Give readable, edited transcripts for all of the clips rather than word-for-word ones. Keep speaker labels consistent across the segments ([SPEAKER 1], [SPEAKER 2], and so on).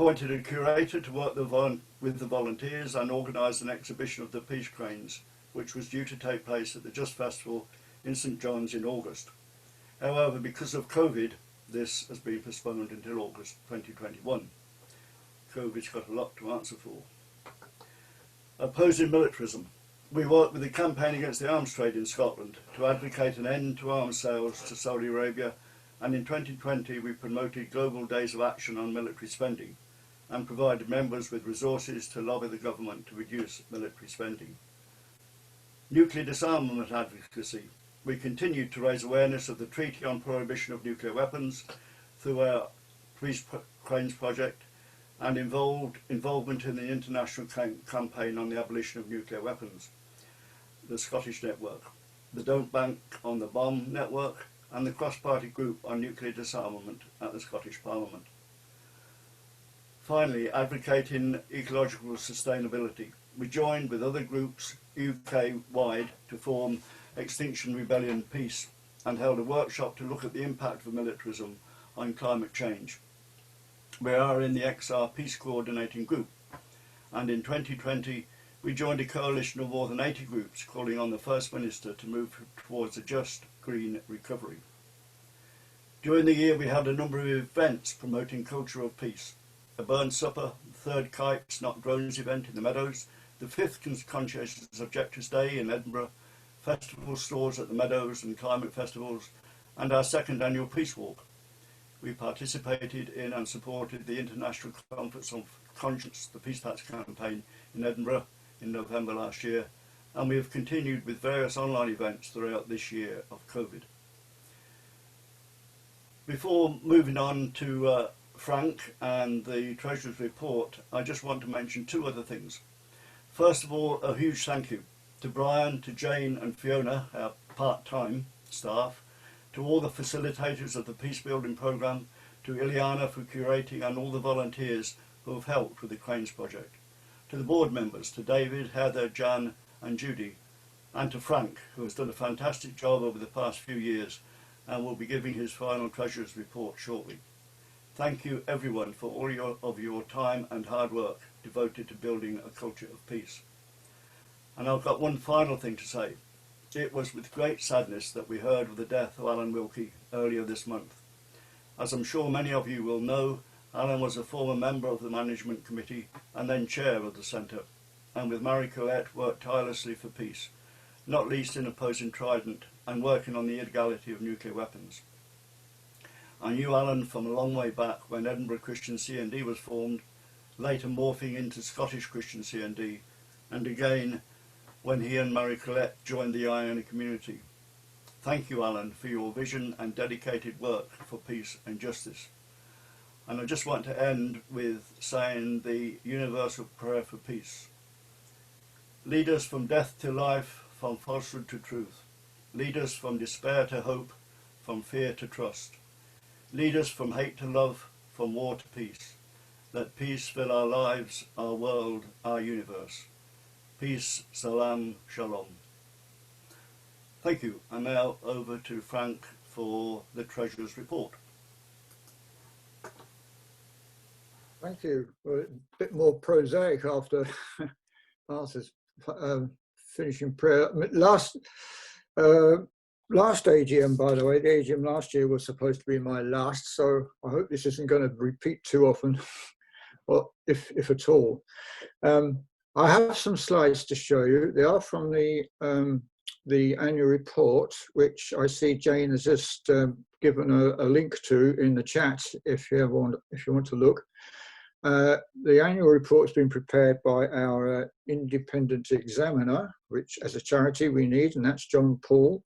[SPEAKER 1] appointed a curator to work with the volunteers and organised an exhibition of the Peace Cranes, which was due to take place at the Just Festival in St John's in August. However, because of COVID, this has been postponed until August 2021. COVID's got a lot to answer for. Opposing militarism. We work with the campaign against the arms trade in Scotland to advocate an end to arms sales to Saudi Arabia, and in 2020 we promoted global days of action on military spending and provided members with resources to lobby the government to reduce military spending. Nuclear disarmament advocacy. We continued to raise awareness of the Treaty on Prohibition of Nuclear Weapons through our Peace Cranes project and involvement in the international campaign on the abolition of nuclear weapons, the Scottish Network, the Don't Bank on the Bomb Network, and the cross-party group on nuclear disarmament at the Scottish Parliament. Finally, advocating ecological sustainability. We joined with other groups UK-wide to form Extinction Rebellion Peace and held a workshop to look at the impact of militarism on climate change. We are in the XR Peace Coordinating Group, and in 2020 we joined a coalition of more than 80 groups calling on the First Minister to move towards a just green recovery. During the year we had a number of events promoting culture of peace. A burn supper, the 3rd Kites Not Drones event in the Meadows, the 5th Conscientious Objectors Day in Edinburgh, festival stores at the Meadows and climate festivals, and our 2nd annual Peace Walk. We participated in and supported the International Conference of Conscience, the Peace Patch campaign in Edinburgh in November last year, and we have continued with various online events throughout this year of COVID. Before moving on to Frank and the Treasurer's report, I just want to mention 2 other things. First of all, a huge thank you to Brian, to Jane and Fiona, our part-time staff, to all the facilitators of the Peacebuilding programme, to Ileana for curating and all the volunteers who have helped with the Cranes project, to the board members, to David, Heather, Jan and Judy, and to Frank, who has done a fantastic job over the past few years and will be giving his final Treasurer's report shortly. Thank you everyone for all of your time and hard work devoted to building a culture of peace. And I've got one final thing to say. It was with great sadness that we heard of the death of Alan Wilkie earlier this month. As I'm sure many of you will know, Alan was a former member of the Management Committee and then chair of the Centre, and with Marie Colette worked tirelessly for peace, not least in opposing Trident and working on the illegality of nuclear weapons. I knew Alan from a long way back when Edinburgh Christian C&D was formed, later morphing into Scottish Christian C&D, and again when he and Marie Colette joined the Iona community. Thank you, Alan, for your vision and dedicated work for peace and justice. And I just want to end with saying the universal prayer for peace. Lead us from death to life, from falsehood to truth. Lead us from despair to hope, from fear to trust. Lead us from hate to love, from war to peace. Let peace fill our lives, our world, our universe. Peace, salam, shalom. Thank you. And now over to Frank for the Treasurer's report.
[SPEAKER 2] Thank you. Well, a bit more prosaic after Arthur's finishing prayer. Last AGM, by the way, the AGM last year was supposed to be my last, so I hope this isn't going to repeat too often, or if at all. I have some slides to show you. They are from the annual report, which I see Jane has just given a link to in the chat if you want to look. The annual report has been prepared by our independent examiner, which as a charity we need, and that's John Paul,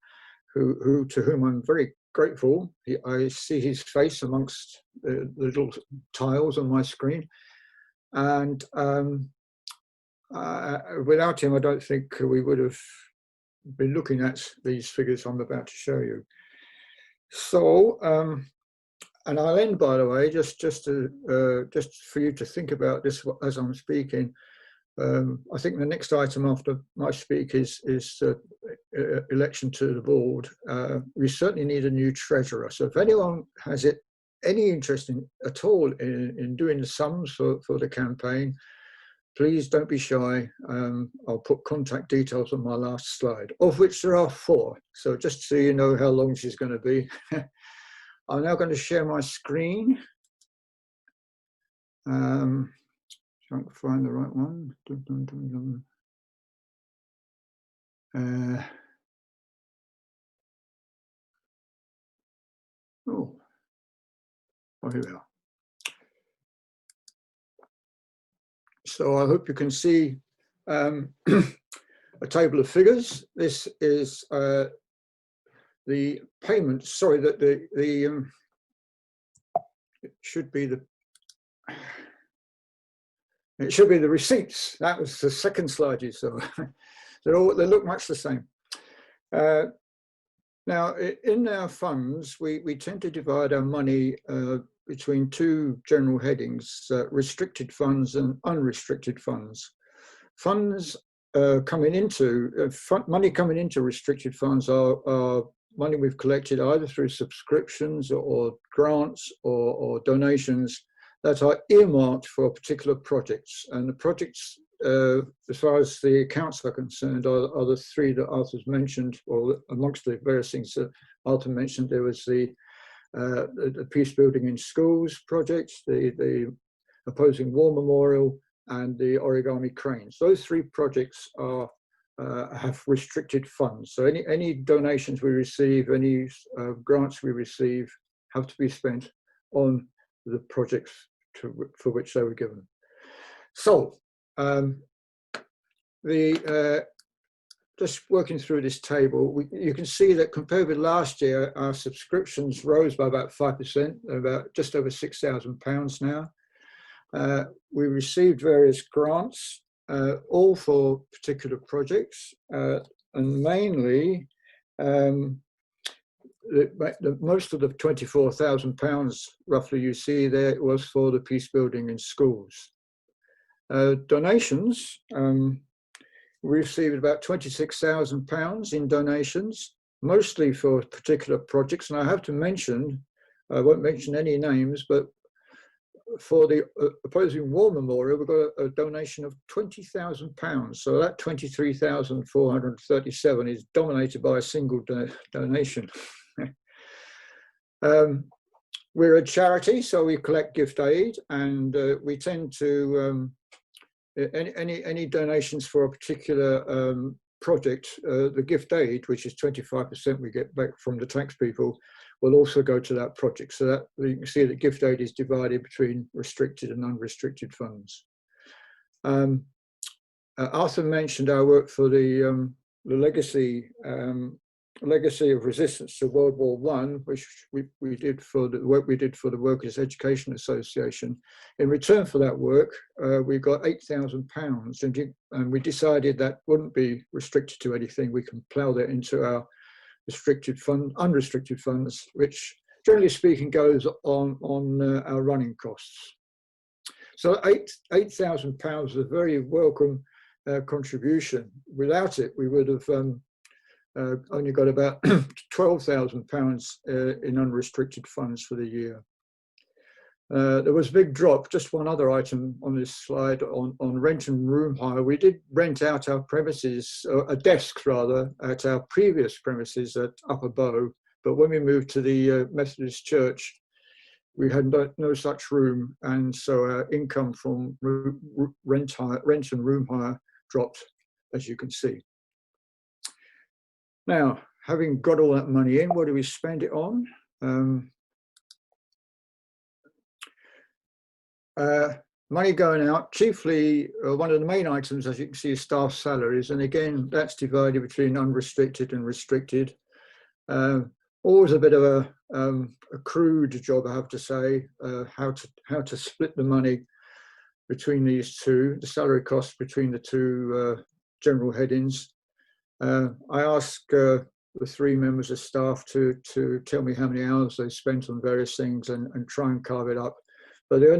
[SPEAKER 2] to whom I'm very grateful. I see his face amongst the little tiles on my screen, and without him I don't think we would have been looking at these figures I'm about to show you. So and I'll end, by the way, just for you to think about this as I'm speaking. I think the next item after my speak is election to the board. We certainly need a new treasurer. So if anyone has any interest at all in doing the sums for the campaign, please don't be shy. I'll put contact details on my last slide, of which there are 4. So just so you know how long she's going to be. I'm now going to share my screen. Trying to find the right one. Oh, here we are. So I hope you can see a table of figures. This is the payment. Sorry, that it should be the receipts. That was the second slide you saw. They look much the same. Now, in our funds, we tend to divide our money between 2 general headings, restricted funds and unrestricted funds. Funds coming into money coming into restricted funds are money we've collected either through subscriptions or grants or donations that are earmarked for particular projects. And the projects, as far as the accounts are concerned, are the 3 that Arthur's mentioned, or amongst the various things that Arthur mentioned. There was the Peacebuilding in Schools project, the Opposing War Memorial, and the Origami Cranes. Those 3 projects have restricted funds. So any donations we receive, any grants we receive, have to be spent on the projects for which they were given. So just working through this table, you can see that compared with last year, our subscriptions rose by about 5%, about just over £6,000 now. We received various grants, all for particular projects, and mainly most of the £24,000 roughly you see there was for the Peacebuilding in Schools. Donations, we received about £26,000 in donations, mostly for particular projects. And I have to mention, I won't mention any names, but for the Opposing War Memorial, we got a donation of £20,000. So that 23,437 is dominated by a single donation. We're a charity, so we collect gift aid, and we tend to any donations for a particular project, the gift aid, which is 25% we get back from the tax people, will also go to that project. So that you can see that gift aid is divided between restricted and unrestricted funds. Arthur mentioned our work for the legacy of resistance to World War I, which we did for the work we did for the Workers' Education Association. In return for that work, we got £8,000, and we decided that wouldn't be restricted to anything. We can plough that into our unrestricted funds, which generally speaking goes on our running costs. So £8,000 is a very welcome contribution. Without it, we would have only got about £12,000 in unrestricted funds for the year. There was a big drop, just one other item on this slide, on rent and room hire. We did rent out our premises, a desk rather, at our previous premises at Upper Bow, but when we moved to the Methodist Church, we had no such room, and so our income from rent and room hire dropped, as you can see. Now, having got all that money in, what do we spend it on? Money going out, chiefly one of the main items, as you can see, is staff salaries, and again that's divided between unrestricted and restricted. Always a bit of a crude job, I have to say, how to split the money between these two, the salary costs between the two general headings. I asked the 3 members of staff to tell me how many hours they spent on various things and try and carve it up. But the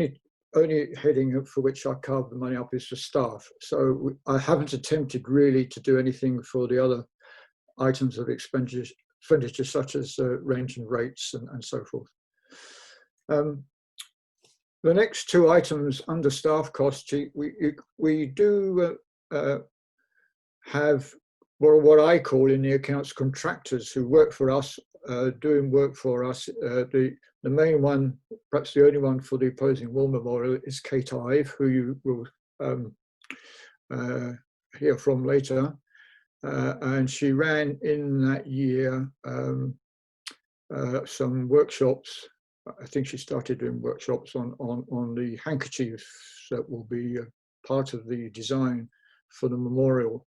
[SPEAKER 2] only heading for which I carved the money up is for staff. So I haven't attempted really to do anything for the other items of expenditure such as rent and rates and so forth. The next two items under staff cost sheet, we do have what I call in the accounts contractors who work for us, doing work for us. The main one, perhaps the only one for the opposing war memorial, is Kate Ive, who you will hear from later. And she ran in that year some workshops. I think she started doing workshops on the handkerchiefs that will be part of the design for the memorial.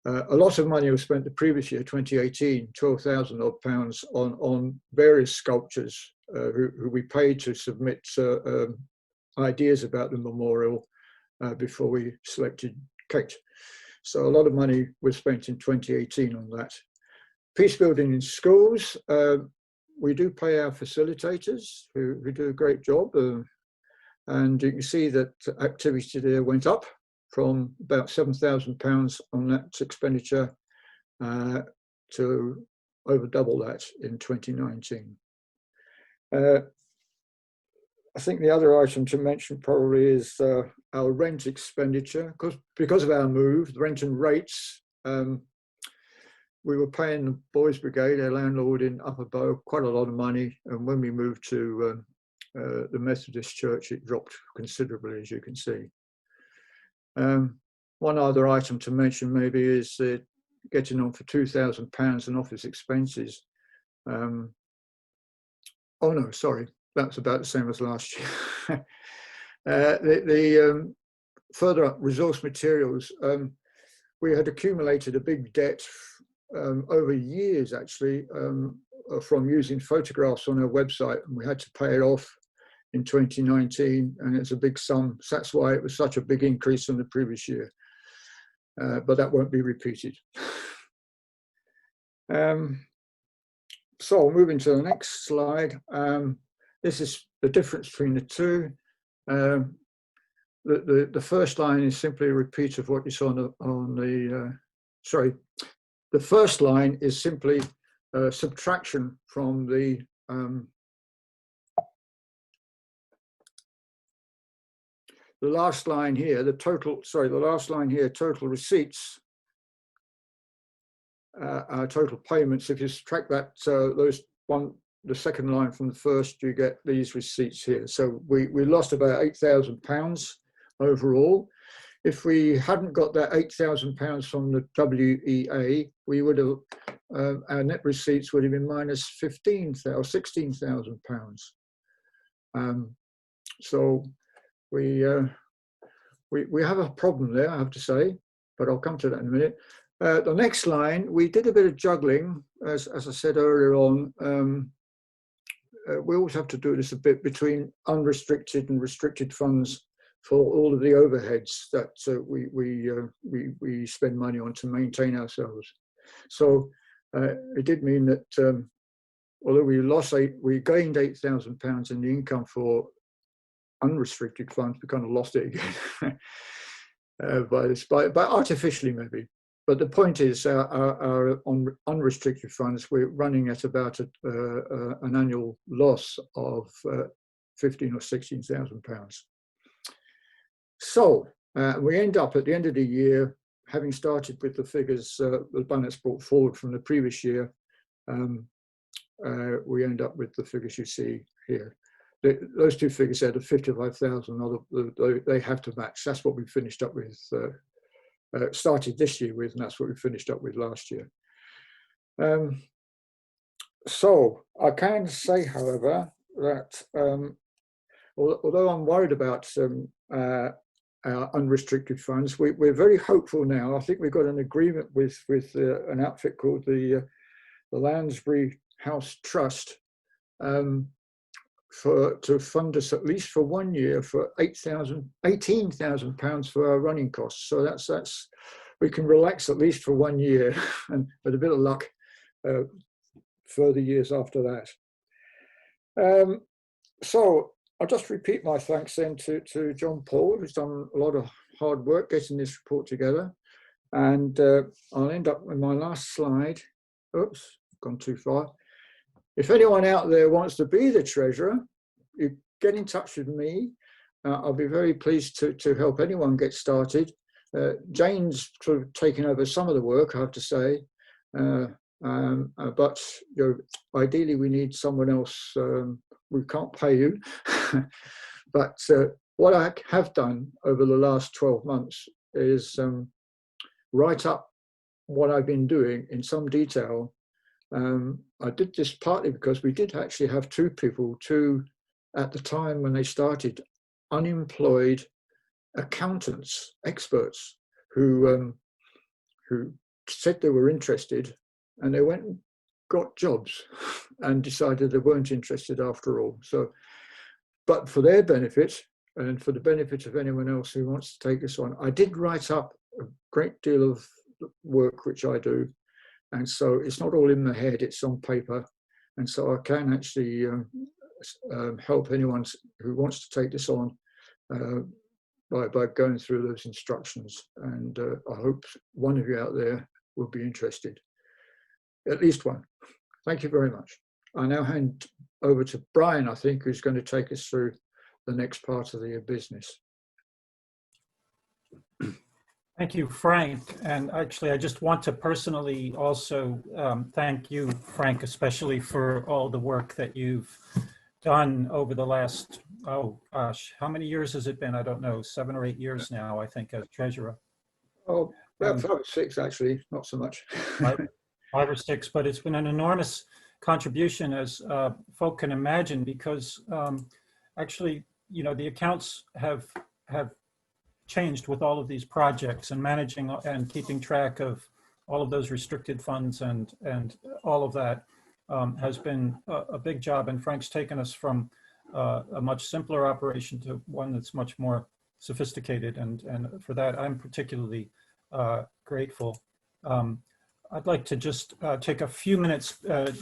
[SPEAKER 2] A lot of money was spent the previous year, 2018, 12,000 odd pounds on various sculptures who we paid to submit ideas about the memorial before we selected Kate. So a lot of money was spent in 2018 on that. Peacebuilding in schools, we do pay our facilitators who do a great job. And you can see that activity there went up from about £7,000 on that expenditure to over double that in 2019. I think the other item to mention probably is our rent expenditure, because of our move, the rent and rates. We were paying the Boys Brigade, our landlord in Upper Bow, quite a lot of money, and when we moved to the Methodist Church, it dropped considerably, as you can see. One other item to mention maybe is getting on for £2,000 in office expenses. Oh no, sorry, that's about the same as last year. The further up, resource materials. We had accumulated a big debt over years, actually, from using photographs on our website, and we had to pay it off in 2019, and it's a big sum. So that's why it was such a big increase from the previous year. But that won't be repeated. So moving to the next slide. This is the difference between the two. The first line is simply a repeat of what you saw on the sorry. The first line is simply subtraction from the last line here, the last line here, total receipts, total payments. If you subtract that, the second line from the first, you get these receipts here. So we lost about £8,000 overall. If we hadn't got that £8,000 from the WEA, we would have, our net receipts would have been minus £16,000. So we have a problem there, I have to say, but I'll come to that in a minute. The next line, we did a bit of juggling, as I said earlier on. We always have to do this a bit between unrestricted and restricted funds for all of the overheads that we spend money on to maintain ourselves. So it did mean that although we gained £8,000 in the income for unrestricted funds, we kind of lost it again by artificially maybe. But the point is, our unrestricted funds, we're running at about an annual loss of £15,000 or £16,000. So we end up at the end of the year, having started with the figures the balance brought forward from the previous year. We end up with the figures you see here. Those two figures there, the 55,000, they have to match. That's what we finished up with. Started this year with, and that's what we finished up with last year. So I can say, however, that although I'm worried about our unrestricted funds, we're very hopeful now. I think we've got an agreement with an outfit called the Lansbury House Trust to fund us at least for 1 year for £18,000 for our running costs. So that's we can relax at least for 1 year, and with a bit of luck, further years after that. So I'll just repeat my thanks then to John Paul, who's done a lot of hard work getting this report together. And I'll end up with my last slide. Oops, gone too far. If anyone out there wants to be the treasurer, you get in touch with me. I'll be very pleased to help anyone get started. Jane's sort of taken over some of the work, I have to say, but ideally we need someone else. We can't pay you, but what I have done over the last 12 months is write up what I've been doing in some detail. I did this partly because we did actually have two at the time when they started, unemployed accountants, experts, who said they were interested, and they went and got jobs and decided they weren't interested after all. So, but for their benefit and for the benefit of anyone else who wants to take this on, I did write up a great deal of work which I do, and so it's not all in my head, it's on paper, and so I can actually help anyone who wants to take this on by going through those instructions, and I hope one of you out there will be interested, at least one. Thank you very much. I now hand over to Brian, I think, who's going to take us through the next part of the business.
[SPEAKER 3] Thank you, Frank. And actually, I just want to personally also thank you, Frank, especially for all the work that you've done over the last, oh gosh, how many years has it been? I don't know, 7 or 8 years now, I think, as treasurer.
[SPEAKER 2] Oh, about 5 or 6, actually, not so much.
[SPEAKER 3] 5 or 6, but it's been an enormous contribution, as folk can imagine, because actually, you know, the accounts have changed with all of these projects, and managing and keeping track of all of those restricted funds and all of that has been a big job. And Frank's taken us from a much simpler operation to one that's much more sophisticated, and for that I'm particularly grateful. I'd like to just take a few minutes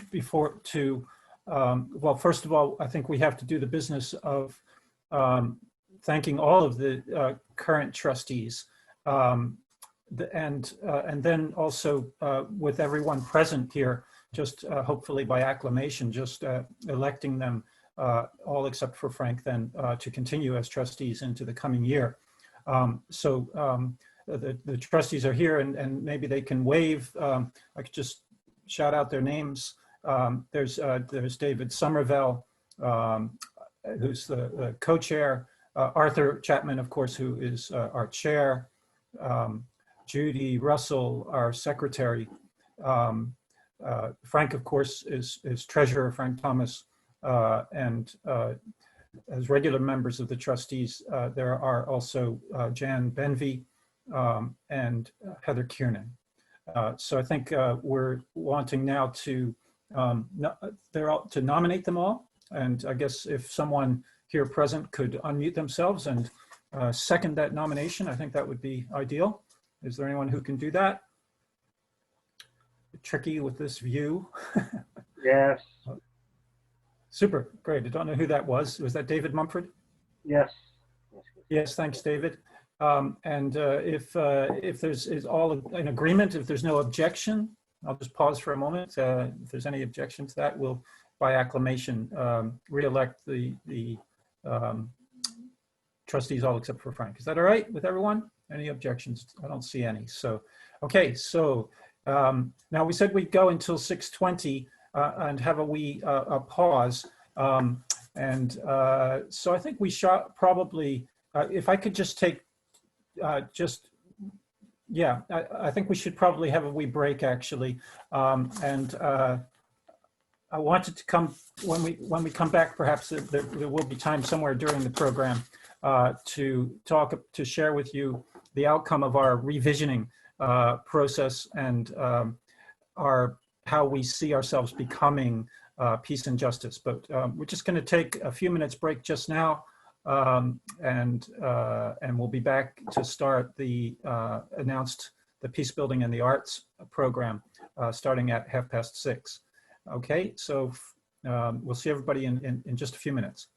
[SPEAKER 3] before to, well, first of all, I think we have to do the business of thanking all of the current trustees, and then also with everyone present here, just hopefully by acclamation, just electing them all except for Frank then to continue as trustees into the coming year. The trustees are here, and maybe they can wave. I could just shout out their names. There's David Somerville, who's the co-chair. Arthur Chapman, of course, who is our chair. Judy Russell, our secretary. Frank, of course, is treasurer, Frank Thomas, and as regular members of the trustees, there are also Jan Benvey and Heather Kiernan. So I think we're wanting now to nominate them all, and I guess if someone here present could unmute themselves and second that nomination, I think that would be ideal. Is there anyone who can do that? Tricky with this view.
[SPEAKER 4] Yes.
[SPEAKER 3] Super, great. I don't know who that was. Was that David Mumford?
[SPEAKER 4] Yes.
[SPEAKER 3] Yes, thanks, David. And if there's all in agreement, if there's no objection, I'll just pause for a moment. If there's any objection to that, we'll, by acclamation, re-elect the trustees all except for Frank. Is that all right with everyone? Any objections? I don't see any. So, okay, so now we said we'd go until 6:20 and have a wee pause. So I think we shot probably, if I could just take I think we should probably have a wee break actually. I wanted to come, when we come back, perhaps there will be time somewhere during the program to share with you the outcome of our revisioning process and how we see ourselves becoming peace and justice. But we're just going to take a few minutes break just now, and we'll be back to start the the Peacebuilding and the Arts program starting at 6:30. Okay, so we'll see everybody in just a few minutes.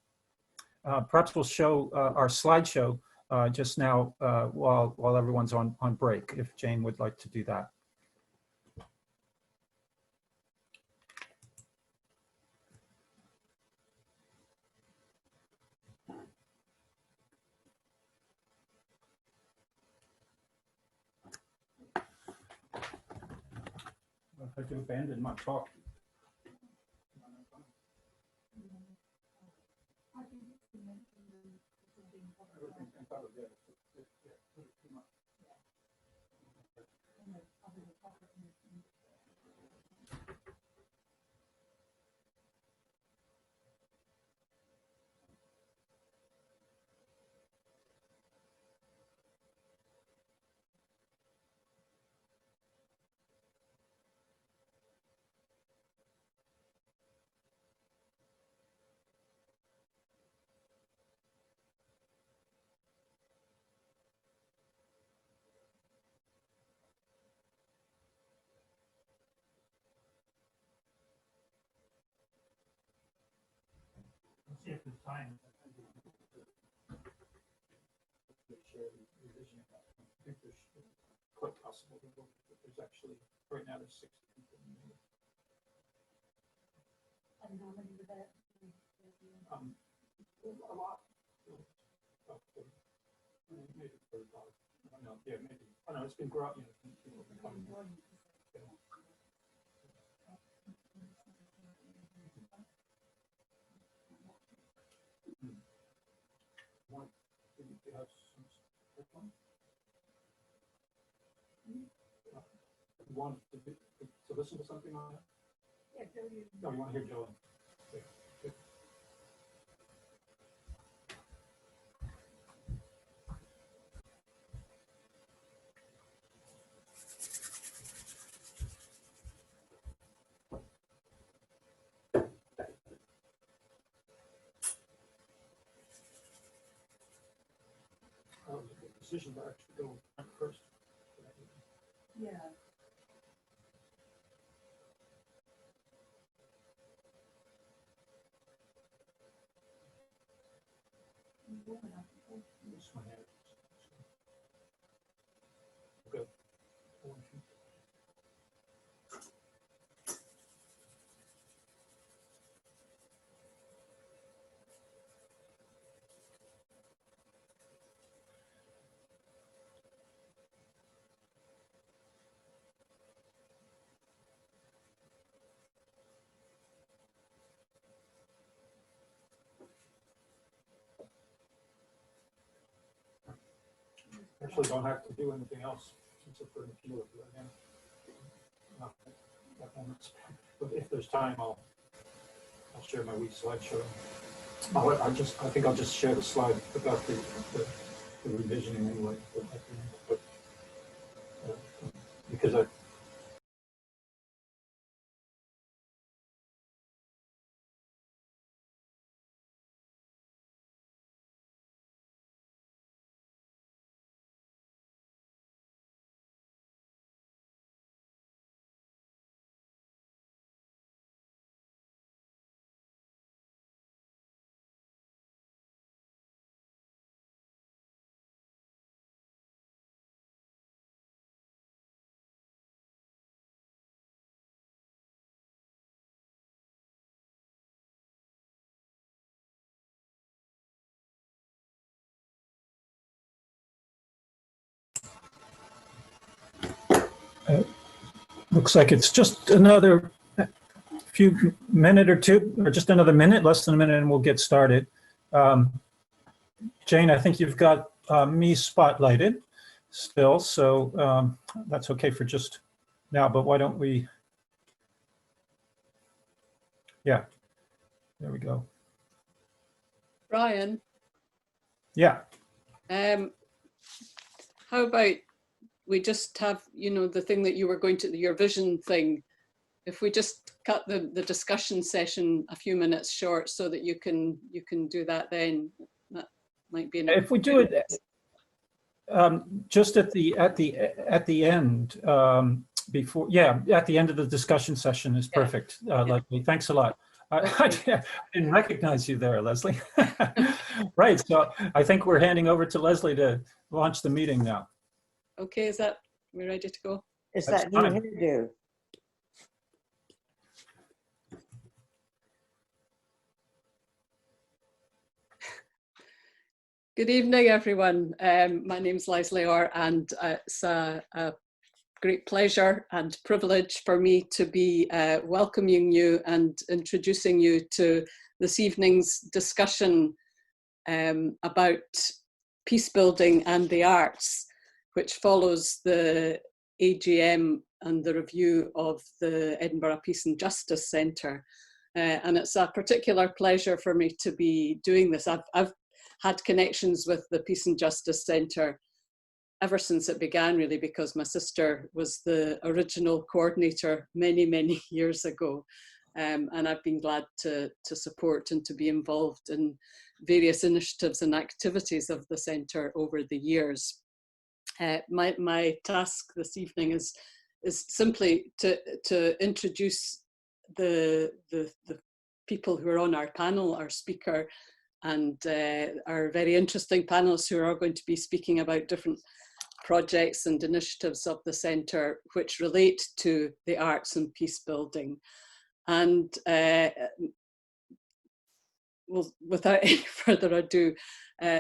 [SPEAKER 3] Perhaps we'll show our slideshow just now while everyone's on break, if Jane would like to do that. have to abandon my talk. See if there's time. I think there's quite possible that there's actually, right now there's 60 people in the meeting.
[SPEAKER 5] And how many were there?
[SPEAKER 3] A lot. About 40. Maybe 35. I don't know. Yeah, maybe. I don't know. It's been growing. People have been coming. Yeah. One, do you have some? You want to listen to something on that?
[SPEAKER 5] Yeah, Jolyon.
[SPEAKER 3] No, you want to hear Jolyon? Yeah. Good. That was a good decision to actually go first.
[SPEAKER 5] Yeah.
[SPEAKER 3] This one here. Good. Actually, don't have to do anything else since it's for an appeal right now. Not that moment. But if there's time, I'll share my wee slideshow. I think I'll just share the slide about the revisioning anyway. But, because I. Looks like it's just another few minute or two, or just another minute, less than a minute, and we'll get started. Jane, I think you've got me spotlighted still, so that's okay for just now, but why don't we, yeah, there we go.
[SPEAKER 6] Brian,
[SPEAKER 3] Yeah.
[SPEAKER 6] how about we just have, you know, the thing that you were going to, your vision thing, if we just cut the discussion session a few minutes short so that you can do that then, that might be enough.
[SPEAKER 3] If we do it just at the end, before, yeah, at the end of the discussion session is perfect. Lesley, thanks a lot. I didn't recognize you there, Lesley. Right, so I think we're handing over to Lesley to launch the meeting now.
[SPEAKER 6] Okay, is that, we're ready to go?
[SPEAKER 7] Is
[SPEAKER 3] That's
[SPEAKER 7] that new
[SPEAKER 3] fine.
[SPEAKER 7] hairdo?
[SPEAKER 6] Good evening, everyone. My name's Lesley, and it's a great pleasure and privilege for me to be welcoming you and introducing you to this evening's discussion about peace building and the arts, which follows the AGM and the review of the Edinburgh Peace and Justice Centre. And it's a particular pleasure for me to be doing this. I've had connections with the Peace and Justice Centre ever since it began, really, because my sister was the original coordinator many, many years ago. And I've been glad to support and to be involved in various initiatives and activities of the centre over the years. My task this evening is simply to introduce the people who are on our panel, our speaker, and our very interesting panelists who are going to be speaking about different projects and initiatives of the centre which relate to the arts and peace building. And well, without any further ado,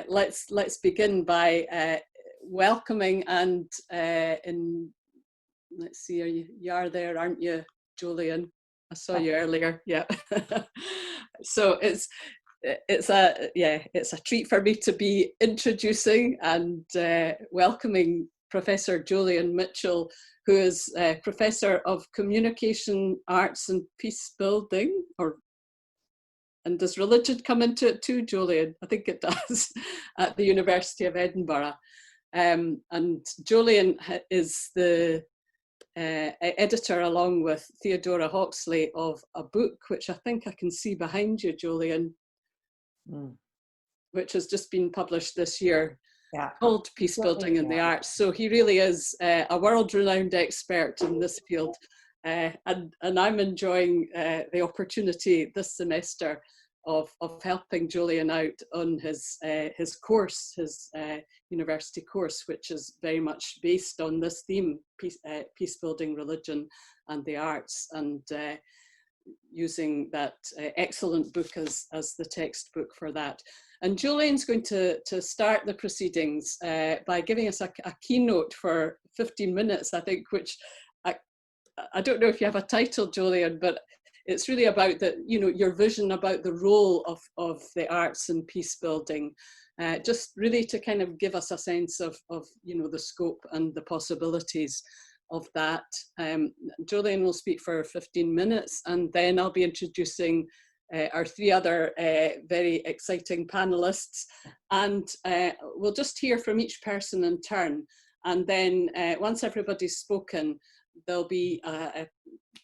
[SPEAKER 6] let's begin by welcoming and let's see, you are there, aren't you, Jolyon? I saw you earlier. Yeah. So it's a treat for me to be introducing and welcoming Professor Jolyon Mitchell, who is Professor of Communication, Arts and Peace Building, and does religion come into it too, Jolyon? I think it does, at the University of Edinburgh. And Jolyon is the editor, along with Theodora Hawksley, of a book which I think I can see behind you, Jolyon, which has just been published this year, called Peacebuilding in the Arts. So he really is a world-renowned expert in this field, and I'm enjoying the opportunity this semester of helping Jolyon out on his course, his university course, which is very much based on this theme, peace building, religion and the arts, and using that excellent book as the textbook for that. And Jolyon's going to start the proceedings by giving us a keynote for 15 minutes, I think, which I don't know if you have a title, Jolyon, but it's really about your vision about the role of the arts and peace building, just really to kind of give us a sense of the scope and the possibilities of that. Jolyon will speak for 15 minutes, and then I'll be introducing our three other very exciting panelists, and we'll just hear from each person in turn. And then once everybody's spoken, there'll be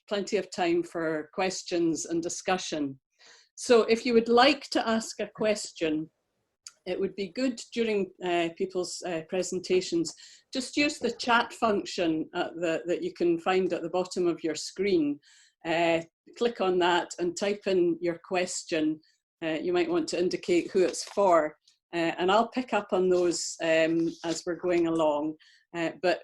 [SPEAKER 6] plenty of time for questions and discussion. So if you would like to ask a question, it would be good during people's presentations, just use the chat function that you can find at the bottom of your screen. Click on that and type in your question. You might want to indicate who it's for, and I'll pick up on those as we're going along. But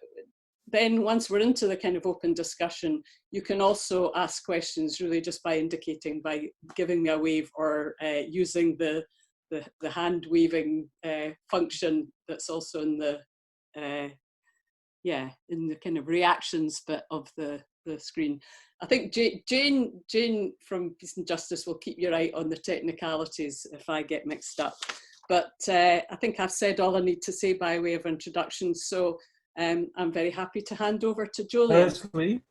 [SPEAKER 6] then once we're into the kind of open discussion, you can also ask questions really just by indicating, by giving me a wave, or using the hand waving function that's also in the in the kind of reactions bit of the screen. I think Jane from Peace and Justice will keep you right on the technicalities if I get mixed up. But I think I've said all I need to say by way of introduction. So I'm very happy to hand over to Jolyon.
[SPEAKER 3] Lesley,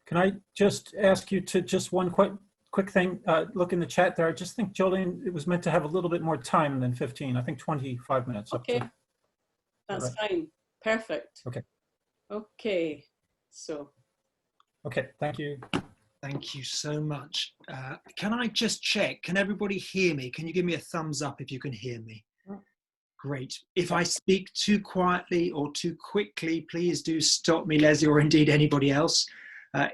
[SPEAKER 3] can I just ask you to just one quick thing? Look in the chat there. I just think Jolyon, it was meant to have a little bit more time than 15. I think 25 minutes.
[SPEAKER 6] Okay, that's fine. Perfect.
[SPEAKER 3] Okay.
[SPEAKER 6] Okay. So.
[SPEAKER 3] Okay. Thank you.
[SPEAKER 7] Thank you so much. Can I just check? Can everybody hear me? Can you give me a thumbs up if you can hear me? Great. If I speak too quietly or too quickly, please do stop me, Lesley, or indeed anybody else.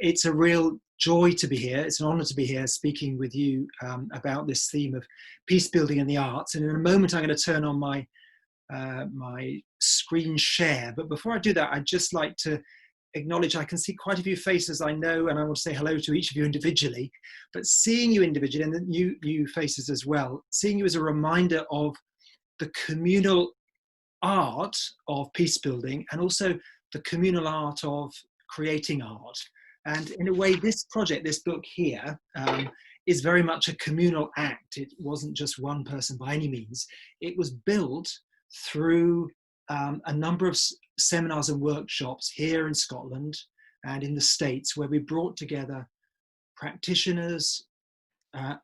[SPEAKER 7] It's a real joy to be here. It's an honor to be here speaking with you about this theme of peace building and the arts. And in a moment, I'm going to turn on my screen share. But before I do that, I'd just like to acknowledge I can see quite a few faces I know, and I want to say hello to each of you individually. But seeing you individually, and the new faces as well, seeing you as a reminder of the communal art of peace building, and also the communal art of creating art. And in a way, this project, this book here, is very much a communal act. It wasn't just one person by any means. It was built through a number of seminars and workshops here in Scotland and in the States, where we brought together practitioners,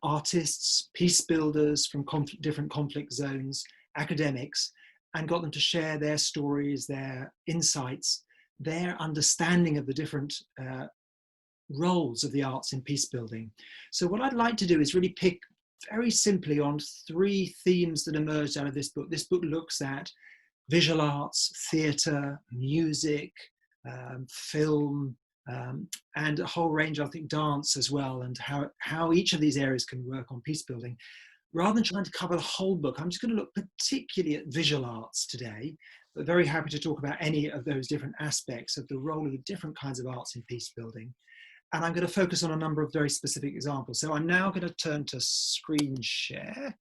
[SPEAKER 7] artists, peace builders from different conflict zones, academics, and got them to share their stories, their insights, their understanding of the different roles of the arts in peace building. So what I'd like to do is really pick very simply on 3 themes that emerged out of this book. This book looks at visual arts, theatre, music, film, and a whole range, I think, dance as well, and how each of these areas can work on peace building. Rather than trying to cover the whole book, I'm just going to look particularly at visual arts today, but very happy to talk about any of those different aspects of the role of the different kinds of arts in peace building. And I'm going to focus on a number of very specific examples. So I'm now going to turn to screen share.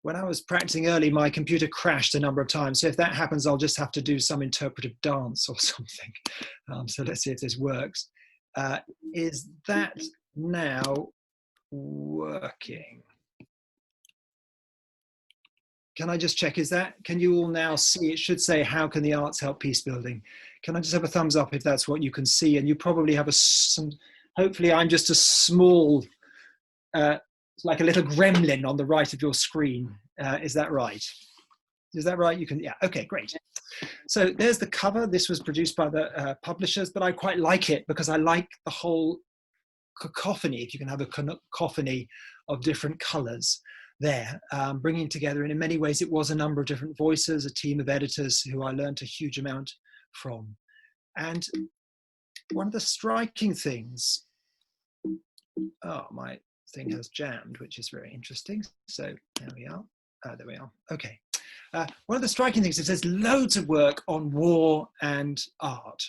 [SPEAKER 7] When I was practicing early, my computer crashed a number of times. So if that happens, I'll just have to do some interpretive dance or something. So let's see if this works. Is that now working? Can I just check, can you all now see? It should say, how can the arts help peace building? Can I just have a thumbs up if that's what you can see? And you probably have hopefully I'm just a small, like a little gremlin on the right of your screen. Is that right? Is that right? You can, yeah, okay, great. So there's the cover. This was produced by the publishers, but I quite like it because I like the whole cacophony, if you can have a cacophony of different colors there, bringing together, and in many ways it was a number of different voices, a team of editors who I learned a huge amount from. And one of the striking things, oh, my thing has jammed, which is very interesting. So there we are. There we are. Okay. One of the striking things is there's loads of work on war and art.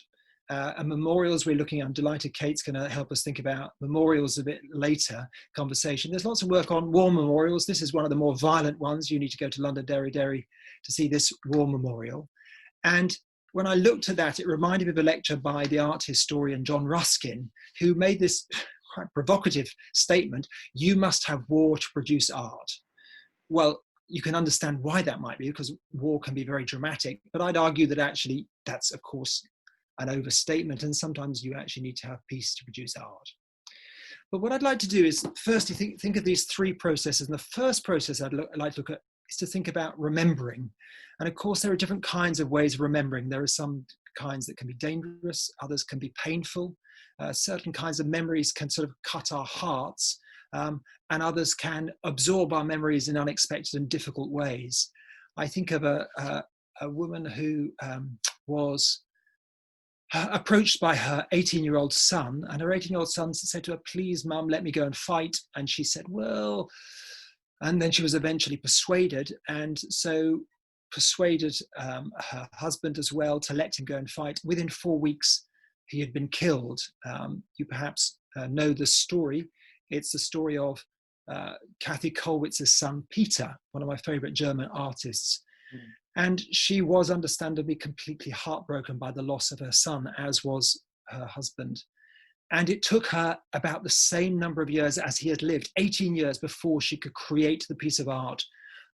[SPEAKER 7] And memorials we're looking at. I'm delighted Kate's going to help us think about memorials a bit later conversation. There's lots of work on war memorials. This is one of the more violent ones. You need to go to Londonderry to see this war memorial. And when I looked at that, it reminded me of a lecture by the art historian John Ruskin, who made this quite provocative statement: you must have war to produce art. Well, you can understand why that might be, because war can be very dramatic, but I'd argue that actually that's, of course, an overstatement, and sometimes you actually need to have peace to produce art. But what I'd like to do is firstly think of these 3 processes, and the first process I'd like to look at is to think about remembering. And of course there are different kinds of ways of remembering. There are some kinds that can be dangerous, others can be painful, certain kinds of memories can sort of cut our hearts, and others can absorb our memories in unexpected and difficult ways. I think of a woman who was approached by her 18-year-old son, and her 18-year-old son said to her, "Please, Mum, let me go and fight." And she said, "Well," and then she was eventually persuaded, and so persuaded her husband as well to let him go and fight. Within 4 weeks, he had been killed. You perhaps know the story. It's the story of Kathy Kollwitz's son, Peter, one of my favorite German artists. And she was understandably completely heartbroken by the loss of her son, as was her husband. And it took her about the same number of years as he had lived, 18 years, before she could create the piece of art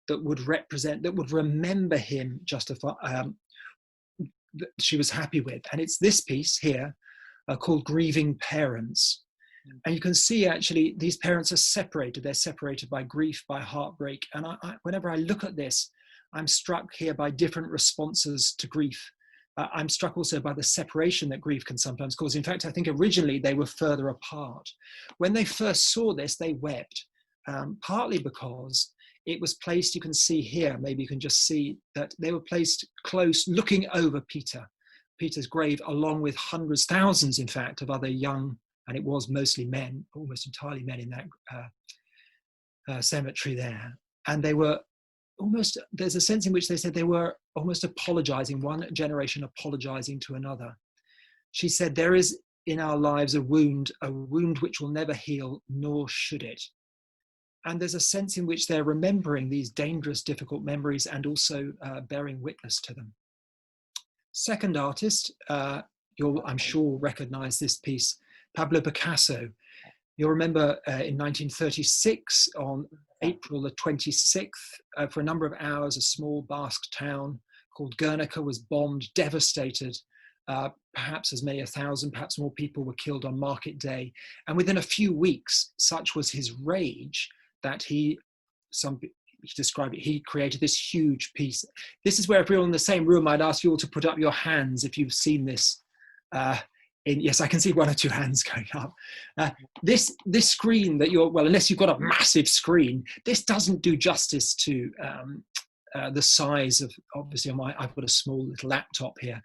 [SPEAKER 7] that would represent, that would remember him, that she was happy with. And it's this piece here called Grieving Parents. And you can see actually these parents are separated. They're separated by grief, by heartbreak. And whenever I look at this, I'm struck here by different responses to grief. I'm struck also by the separation that grief can sometimes cause. In fact, I think originally they were further apart. When they first saw this, they wept, partly because it was placed, you can see here, maybe you can just see that they were placed close, looking over Peter's grave, along with hundreds, thousands, in fact, of other young, and it was mostly men, almost entirely men in that cemetery there. And they were almost, there's a sense in which they said they were almost apologizing, one generation apologizing to another. She said, "There is in our lives a wound which will never heal, nor should it." And there's a sense in which they're remembering these dangerous, difficult memories and also bearing witness to them. Second artist, you'll, I'm sure, recognize this piece, Pablo Picasso. You'll remember in 1936, on April the 26th, for a number of hours, a small Basque town called Guernica was bombed, devastated. Perhaps as many as 1,000, perhaps more people were killed on market day. And within a few weeks, such was his rage that he described it, he created this huge piece. This is where, if you're in the same room, I'd ask you all to put up your hands if you've seen this. Yes, I can see 1 or 2 hands going up. This screen that you're, well, unless you've got a massive screen, this doesn't do justice to the size of, obviously I've got a small little laptop here.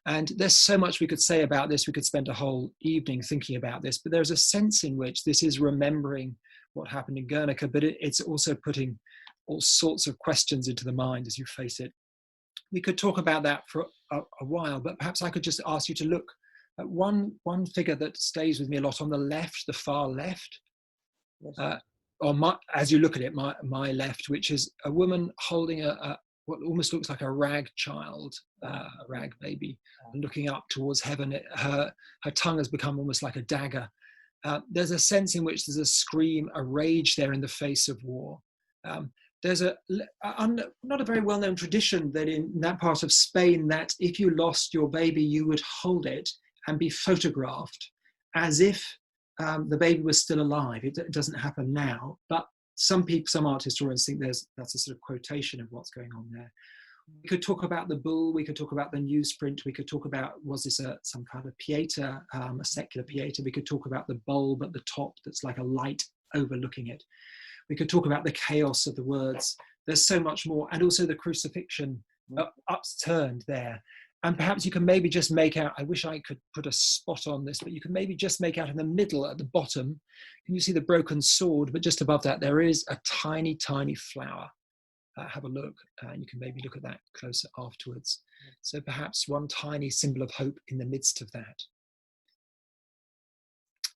[SPEAKER 7] And there's so much we could say about this. We could spend a whole evening thinking about this, but there's a sense in which this is remembering what happened in Guernica, but it's also putting all sorts of questions into the mind as you face it. We could talk about that for a while, but perhaps I could just ask you to look at one figure that stays with me a lot on the left, the far left, as you look at it, my left, which is a woman holding what almost looks like a rag child, a rag baby, looking up towards heaven. Her tongue has become almost like a dagger. There's a sense in which there's a scream, a rage there in the face of war. There's not a very well-known tradition that in that part of Spain, that if you lost your baby, you would hold it and be photographed as if the baby was still alive. It doesn't happen now, but some art historians think that's a sort of quotation of what's going on there. We could talk about the bull, we could talk about the newsprint, we could talk about, was this some kind of pieta, a secular pieta? We could talk about the bulb at the top that's like a light overlooking it. We could talk about the chaos of the words. There's so much more, and also the crucifixion upturned there. And perhaps you can maybe just make out, I wish I could put a spot on this, but you can maybe just make out in the middle at the bottom, can you see the broken sword? But just above that, there is a tiny, tiny flower. Have a look, and you can maybe look at that closer afterwards. So perhaps one tiny symbol of hope in the midst of that.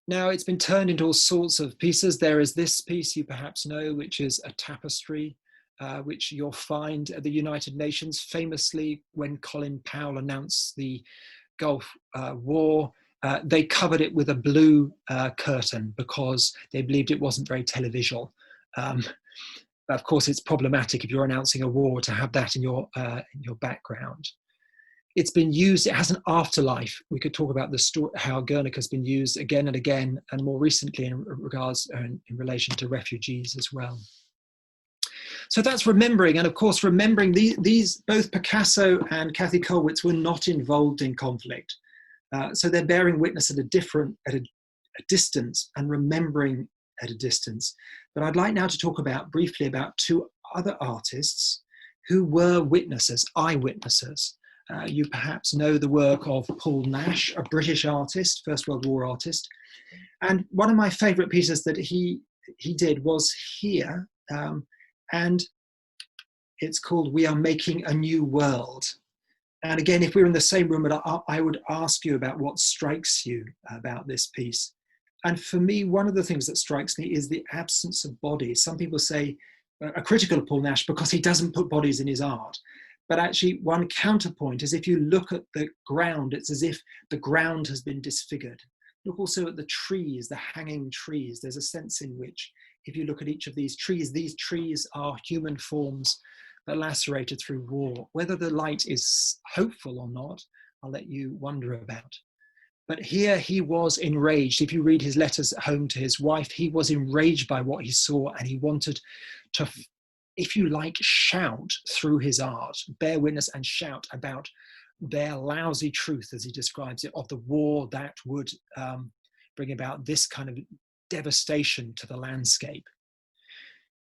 [SPEAKER 7] Now it's been turned into all sorts of pieces. There is this piece you perhaps know, which is a tapestry, which you'll find at the United Nations. Famously, when Colin Powell announced the Gulf War, they covered it with a blue curtain because they believed it wasn't very televisual. Of course, it's problematic if you're announcing a war to have that in your background. It's been used, it has an afterlife. We could talk about the story, how Guernica has been used again and again, and more recently in relation to refugees as well. So that's remembering, and of course remembering these both Picasso and Kathy Kollwitz were not involved in conflict. So they're bearing witness at a distance and remembering at a distance. But I'd like now to talk briefly about 2 other artists who were witnesses, eyewitnesses. You perhaps know the work of Paul Nash, a British artist, First World War artist. And one of my favorite pieces that he did was here, and it's called We Are Making a New World. And again, if we were in the same room, I would ask you about what strikes you about this piece. And for me, one of the things that strikes me is the absence of bodies. Some people say, are critical of Paul Nash because he doesn't put bodies in his art. But actually, one counterpoint is if you look at the ground, it's as if the ground has been disfigured. Look also at the trees, the hanging trees. There's a sense in which, if you look at each of these trees are human forms that lacerated through war. Whether the light is hopeful or not, I'll let you wonder about. But here he was enraged. If you read his letters at home to his wife, he was enraged by what he saw, and he wanted to, if you like, shout through his art, bear witness and shout about their lousy truth, as he describes it, of the war that would bring about this kind of devastation to the landscape.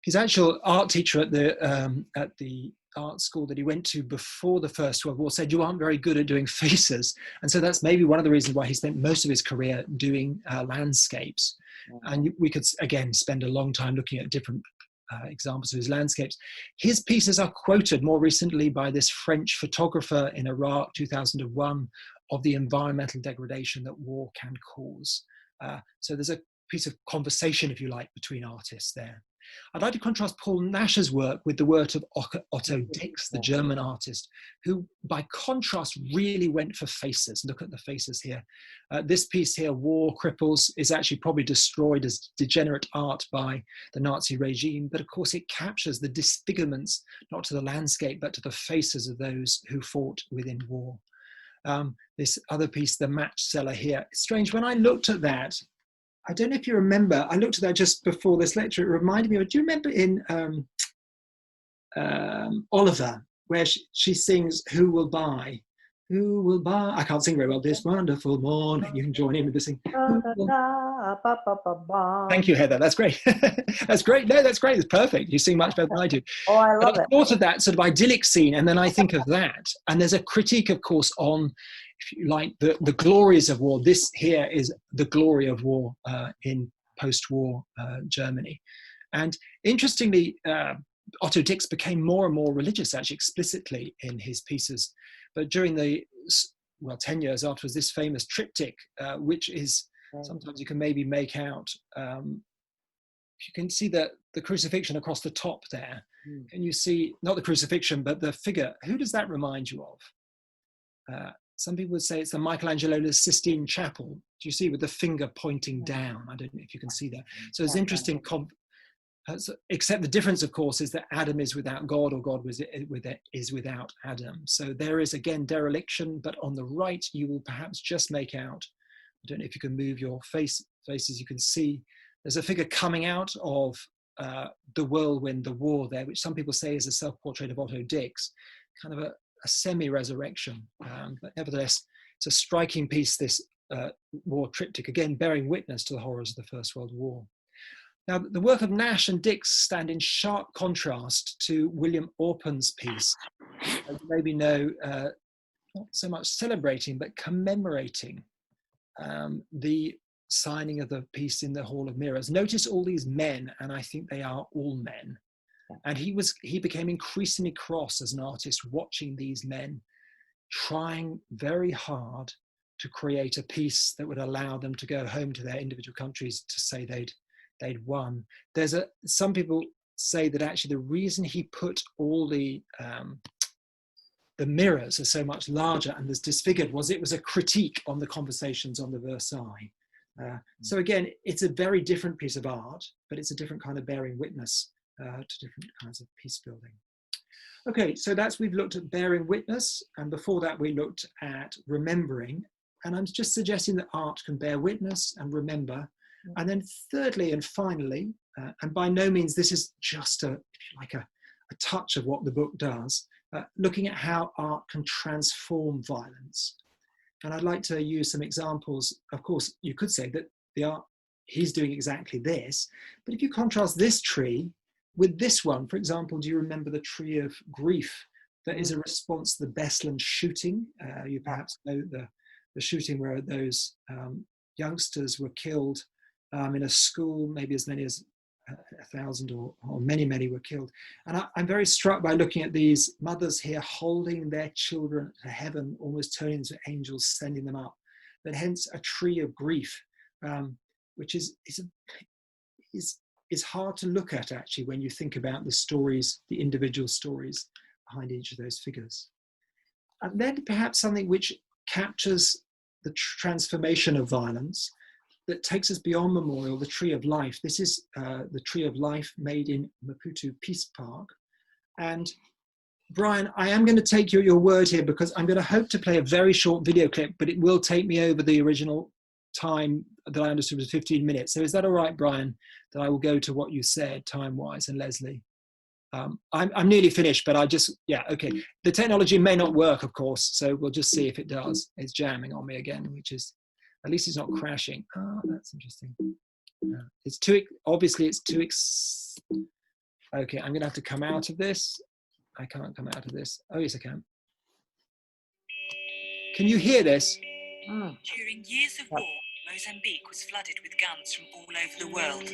[SPEAKER 7] His actual art teacher at the art school that he went to before the First World War said, "You aren't very good at doing faces." And so that's maybe one of the reasons why he spent most of his career doing landscapes. And we could, again, spend a long time looking at different examples of his landscapes. His pieces are quoted more recently by this French photographer in Iraq, 2001, of the environmental degradation that war can cause. So there's a piece of conversation, if you like, between artists there. I'd like to contrast Paul Nash's work with the work of Otto Dix, the German artist, who by contrast really went for faces. Look at the faces here. This piece here, War Cripples, is actually probably destroyed as degenerate art by the Nazi regime, but of course it captures the disfigurements, not to the landscape, but to the faces of those who fought within war. This other piece, The Match Seller here. It's strange, when I looked at that, I don't know if you remember, I looked at that just before this lecture, it reminded me of, do you remember in Oliver, where she sings, "Who will buy? Who will buy?" I can't sing very well. "This wonderful morning." You can join in with this thing. Thank you, Heather. That's great. That's great. No, that's great. It's perfect. You sing much better than I do.
[SPEAKER 8] Oh, I love
[SPEAKER 7] I
[SPEAKER 8] it.
[SPEAKER 7] thought of that sort of idyllic scene, and then I think of that. And there's a critique, of course, on, if you like, the glories of war. This here is the glory of war in post-war Germany. And interestingly, Otto Dix became more and more religious, actually, explicitly in his pieces. But during the, 10 years afterwards, this famous triptych, which is, sometimes you can maybe make out, you can see the crucifixion across the top there. And you see, not the crucifixion, but the figure. Who does that remind you of? Some people would say it's the Michelangelo Sistine Chapel. Do you see, with the finger pointing down? I don't know if you can see that. So it's interesting, except the difference, of course, is that Adam is without God, or God is without Adam. So there is, again, dereliction, but on the right, you will perhaps just make out, I don't know if you can move your faces, you can see there's a figure coming out of the whirlwind, the war there, which some people say is a self-portrait of Otto Dix, kind of a semi-resurrection. But nevertheless, it's a striking piece, this war triptych, again, bearing witness to the horrors of the First World War. Now, the work of Nash and Dix stand in sharp contrast to William Orpen's piece. You maybe know, not so much celebrating, but commemorating the signing of the peace in the Hall of Mirrors. Notice all these men, and I think they are all men. And he became increasingly cross as an artist, watching these men trying very hard to create a peace that would allow them to go home to their individual countries to say they'd won. Some people say that actually the reason he put all the mirrors are so much larger and as disfigured was it was a critique on the conversations on the Versailles. So again, it's a very different piece of art, but it's a different kind of bearing witness to different kinds of peace building. Okay, so we've looked at bearing witness, and before that we looked at remembering, and I'm just suggesting that art can bear witness and remember. And then thirdly and finally, and by no means this is just a touch of what the book does, looking at how art can transform violence. And I'd like to use some examples. Of course, you could say that the art, he's doing exactly this, but if you contrast this tree with this one, for example, do you remember the tree of grief? That is a response to the Beslan shooting. You perhaps know the shooting where those youngsters were killed in a school, maybe as many as 1,000 or many were killed. And I'm very struck by looking at these mothers here holding their children to heaven, almost turning into angels, sending them up. But hence a tree of grief, which is hard to look at actually when you think about the stories, the individual stories behind each of those figures. And then perhaps something which captures the transformation of violence, that takes us beyond memorial, the Tree of Life. This is the Tree of Life made in Maputo Peace Park. And Brian, I am going to take your word here because I'm going to hope to play a very short video clip, but it will take me over the original time that I understood was 15 minutes. So is that all right, Brian, that I will go to what you said time-wise, and Lesley? I'm nearly finished, but okay. The technology may not work, of course, so we'll just see if it does. It's jamming on me again, which is, at least it's not crashing. Oh, that's interesting. It's too, obviously it's too, okay, I'm gonna have to come out of this. I can't come out of this. Oh, yes, I can. Can you hear this?
[SPEAKER 9] During years of war, Mozambique was flooded with guns from all over the world.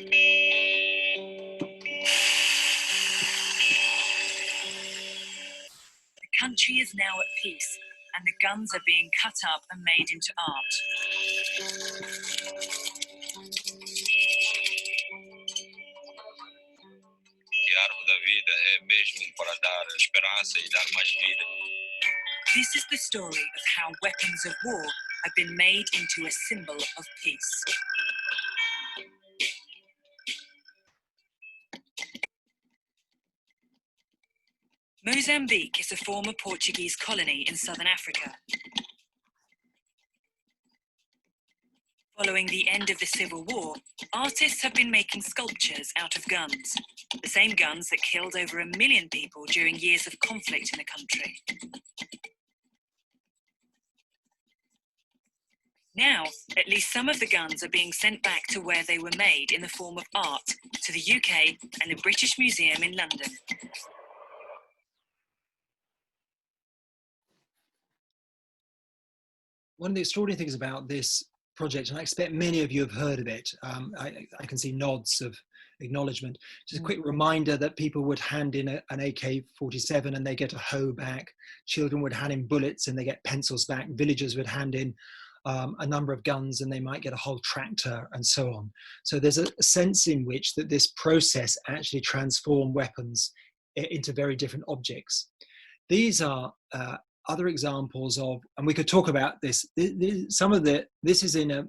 [SPEAKER 9] The country is now at peace, and the guns are being cut up and made into art.
[SPEAKER 8] vida, é mesmo para dar esperança e dar mais vida.
[SPEAKER 9] This is the story of how weapons of war have been made into a symbol of peace. Mozambique is a former Portuguese colony in southern Africa. Following the end of the Civil War, artists have been making sculptures out of guns, the same guns that killed over 1 million people during years of conflict in the country. Now, at least some of the guns are being sent back to where they were made in the form of art, to the UK and the British Museum in London.
[SPEAKER 7] One of the extraordinary things about this project, and I expect many of you have heard of it, I can see nods of acknowledgement. Just a quick reminder that people would hand in an AK-47 and they get a hoe back. Children would hand in bullets and they get pencils back. Villagers would hand in a number of guns and they might get a whole tractor and so on. So there's a sense in which that this process actually transformed weapons into very different objects. These are other examples of, and we could talk about this. This is in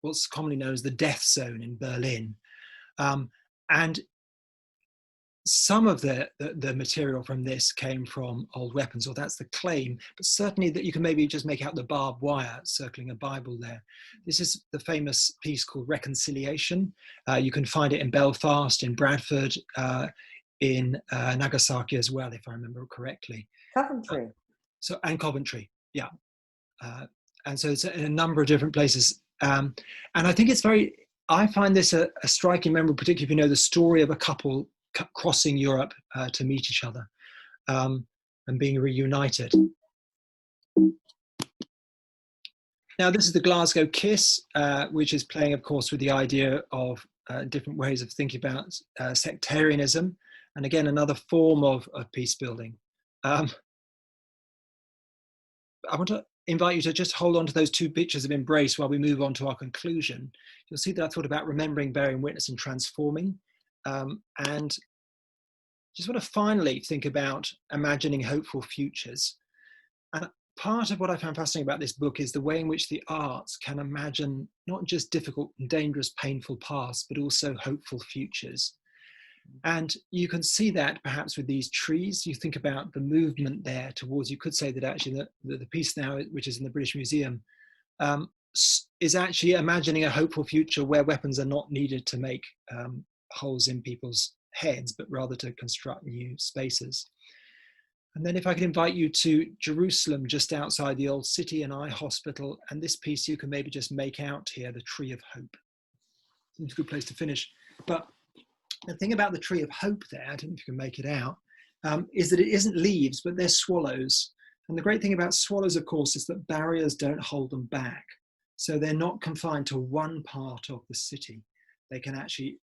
[SPEAKER 7] what's commonly known as the death zone in Berlin, and some of the material from this came from old weapons, or that's the claim. But certainly that you can maybe just make out the barbed wire circling a Bible there. This is the famous piece called Reconciliation. You can find it in Belfast, in Bradford, in Nagasaki as well, if I remember correctly.
[SPEAKER 10] Coventry.
[SPEAKER 7] And Coventry, yeah. And so it's in a number of different places. And I think I find this a striking memory, particularly if you know the story of a couple crossing Europe to meet each other and being reunited. Now, this is the Glasgow Kiss, which is playing, of course, with the idea of different ways of thinking about sectarianism. And again, another form of peace building. I want to invite you to just hold on to those two pictures of embrace while we move on to our conclusion. You'll see that I thought about remembering, bearing witness, and transforming. And just want to finally think about imagining hopeful futures. And part of what I found fascinating about this book is the way in which the arts can imagine not just difficult and dangerous, painful pasts, but also hopeful futures. And you can see that perhaps with these trees. You think about the movement there towards, you could say that actually the piece now, which is in the British Museum, is actually imagining a hopeful future where weapons are not needed to make holes in people's heads, but rather to construct new spaces. And then if I could invite you to Jerusalem, just outside the old City and Eye Hospital, and this piece you can maybe just make out here, the Tree of Hope. It's a good place to finish. But the thing about the Tree of Hope there, I don't know if you can make it out, is that it isn't leaves, but they're swallows. And the great thing about swallows, of course, is that barriers don't hold them back. So they're not confined to one part of the city. They can actually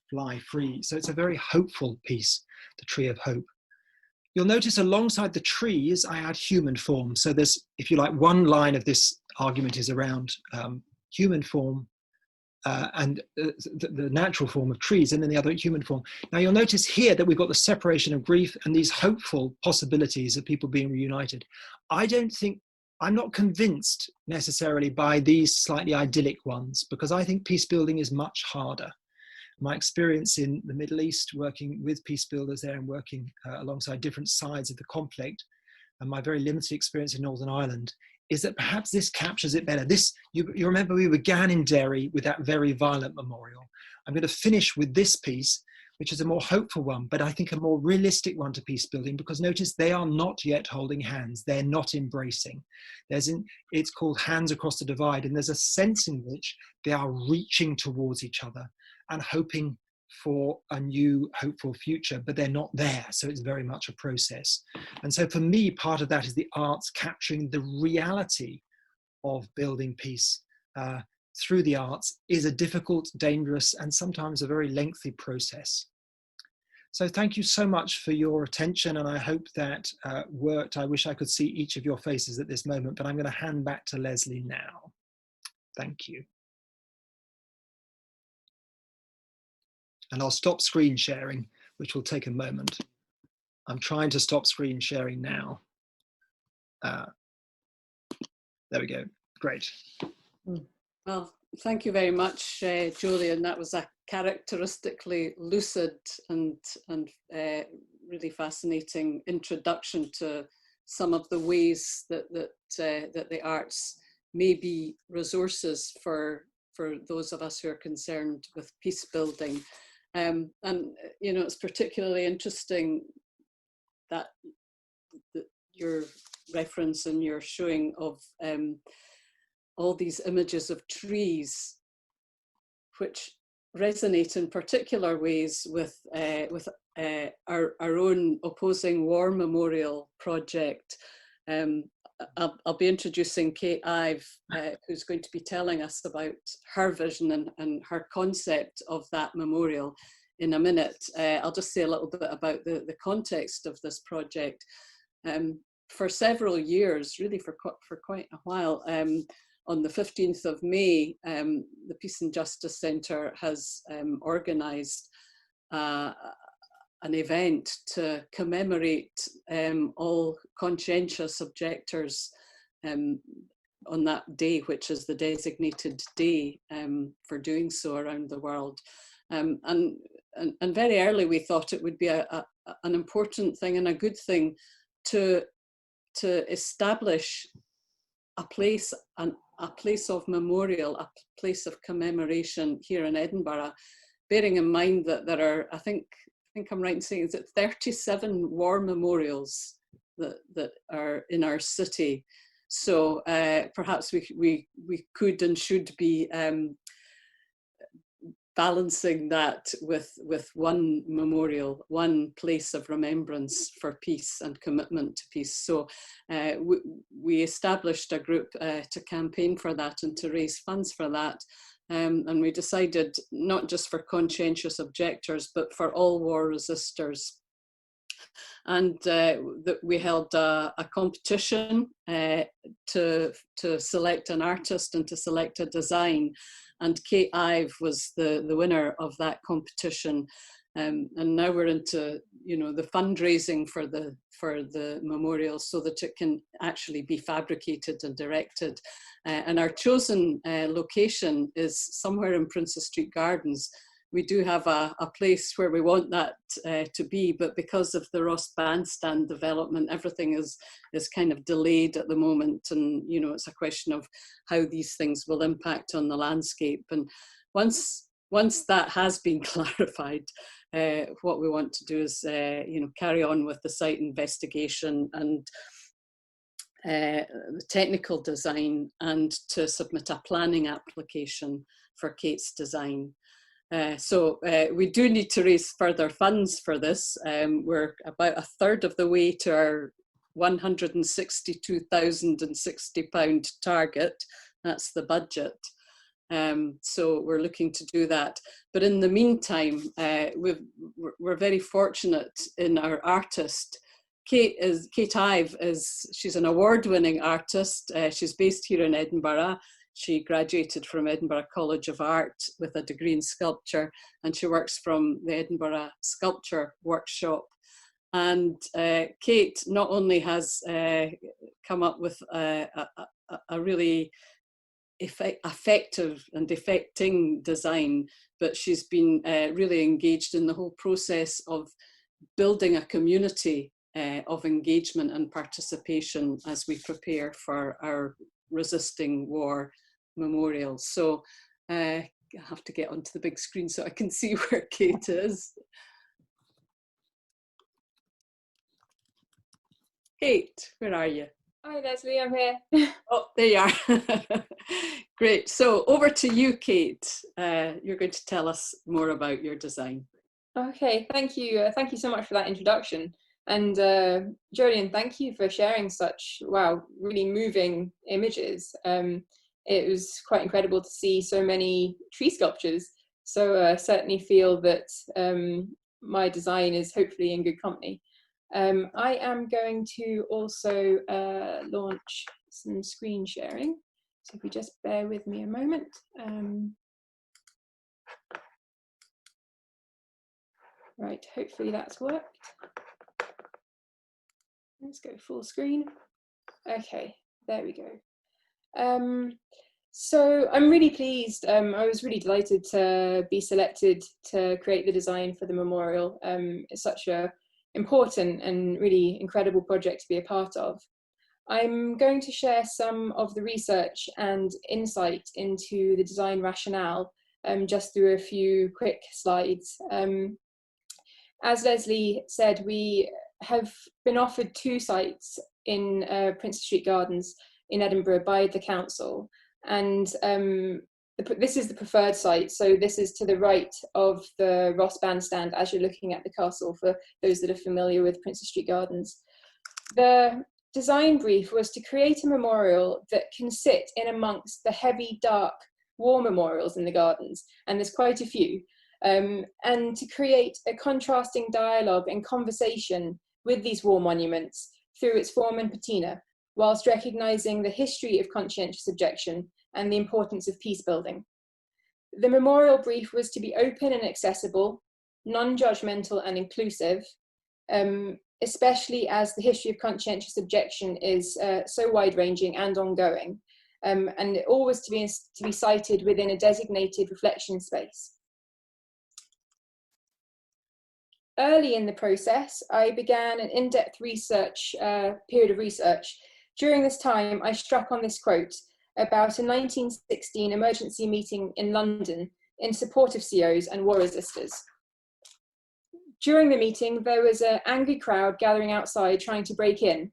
[SPEAKER 7] fly free. So it's a very hopeful piece, the Tree of Hope. You'll notice alongside the trees, I add human form. So there's, if you like, one line of this argument is around human form and the natural form of trees, and then the other human form. Now you'll notice here that we've got the separation of grief and these hopeful possibilities of people being reunited. I'm not convinced necessarily by these slightly idyllic ones, because I think peace building is much harder. My experience in the Middle East, working with peace builders there and working alongside different sides of the conflict, and my very limited experience in Northern Ireland, is that perhaps this captures it better. You remember we began in Derry with that very violent memorial. I'm going to finish with this piece, which is a more hopeful one, but I think a more realistic one to peace building, because notice they are not yet holding hands. They're not embracing. It's called Hands Across the Divide, and there's a sense in which they are reaching towards each other and hoping for a new hopeful future, but they're not there. So it's very much a process. And so for me, part of that is the arts capturing the reality of building peace through the arts is a difficult, dangerous, and sometimes a very lengthy process. So thank you so much for your attention, and I hope that worked. I wish I could see each of your faces at this moment, but I'm going to hand back to Lesley now. Thank you. And I'll stop screen sharing, which will take a moment. I'm trying to stop screen sharing now. There we go. Great.
[SPEAKER 6] Well, thank you very much, Jolyon. That was a characteristically lucid and really fascinating introduction to some of the ways that the arts may be resources for those of us who are concerned with peace building. And you know, it's particularly interesting that your reference and your showing of all these images of trees, which resonate in particular ways with our own opposing war memorial project. I'll be introducing Kate Ive, who's going to be telling us about her vision and her concept of that memorial in a minute. I'll just say a little bit about the context of this project. For several years, really for quite a while, on the 15th of May, the Peace and Justice Centre has organised an event to commemorate all conscientious objectors on that day, which is the designated day for doing so around the world. And very early we thought it would be an important thing and a good thing to establish a place of memorial, a place of commemoration here in Edinburgh, bearing in mind that there are, I think I'm right in saying, is it 37 war memorials that are in our city. So perhaps we could and should be balancing that with one memorial, one place of remembrance for peace and commitment to peace. So we established a group to campaign for that and to raise funds for that. And we decided not just for conscientious objectors, but for all war resistors. And that we held a competition to select an artist and to select a design. And Kate Ive was the winner of that competition. And now we're into, you know, the fundraising for the memorial so that it can actually be fabricated and directed. And our chosen location is somewhere in Princess Street Gardens. We do have a place where we want that to be, but because of the Ross Bandstand development, everything is kind of delayed at the moment. And, you know, it's a question of how these things will impact on the landscape. And once that has been clarified, what we want to do is, you know, carry on with the site investigation and the technical design, and to submit a planning application for Kate's design. So we do need to raise further funds for this. We're about a third of the way to our £162,060 target. That's the budget. So we're looking to do that. But in the meantime, we're very fortunate in our artist. Kate Ive she's an award-winning artist. She's based here in Edinburgh. She graduated from Edinburgh College of Art with a degree in sculpture, and she works from the Edinburgh Sculpture Workshop. And Kate not only has come up with a really effective and affecting design, but she's been really engaged in the whole process of building a community of engagement and participation as we prepare for our resisting war memorial. So I have to get onto the big screen so I can see where Kate is. Kate, where are you?
[SPEAKER 10] Hi Lesley, I'm here.
[SPEAKER 6] Oh, there you are. Great. So over to you, Kate. You're going to tell us more about your design.
[SPEAKER 10] Okay, thank you. Thank you so much for that introduction. And Jolyon, thank you for sharing such, wow, really moving images. It was quite incredible to see so many tree sculptures. So I certainly feel that my design is hopefully in good company. I am going to also launch some screen sharing. So if you just bear with me a moment. Right, hopefully that's worked. Let's go full screen. Okay, there we go. So I'm really pleased. I was really delighted to be selected to create the design for the memorial. It's such a important and really incredible project to be a part of. I'm going to share some of the research and insight into the design rationale just through a few quick slides. As Lesley said, we have been offered 2 sites in Princes Street Gardens in Edinburgh by the council, and this is the preferred site, so this is to the right of the Ross Bandstand as you're looking at the castle, for those that are familiar with Princes Street Gardens. The design brief was to create a memorial that can sit in amongst the heavy, dark war memorials in the gardens, and there's quite a few, and to create a contrasting dialogue and conversation with these war monuments through its form and patina, whilst recognising the history of conscientious objection and the importance of peace building. The memorial brief was to be open and accessible, non-judgmental and inclusive, especially as the history of conscientious objection is so wide-ranging and ongoing, and always to be cited within a designated reflection space. Early in the process, I began an in-depth research, period of research. During this time, I struck on this quote about a 1916 emergency meeting in London in support of COs and war resistors. During the meeting, there was an angry crowd gathering outside trying to break in.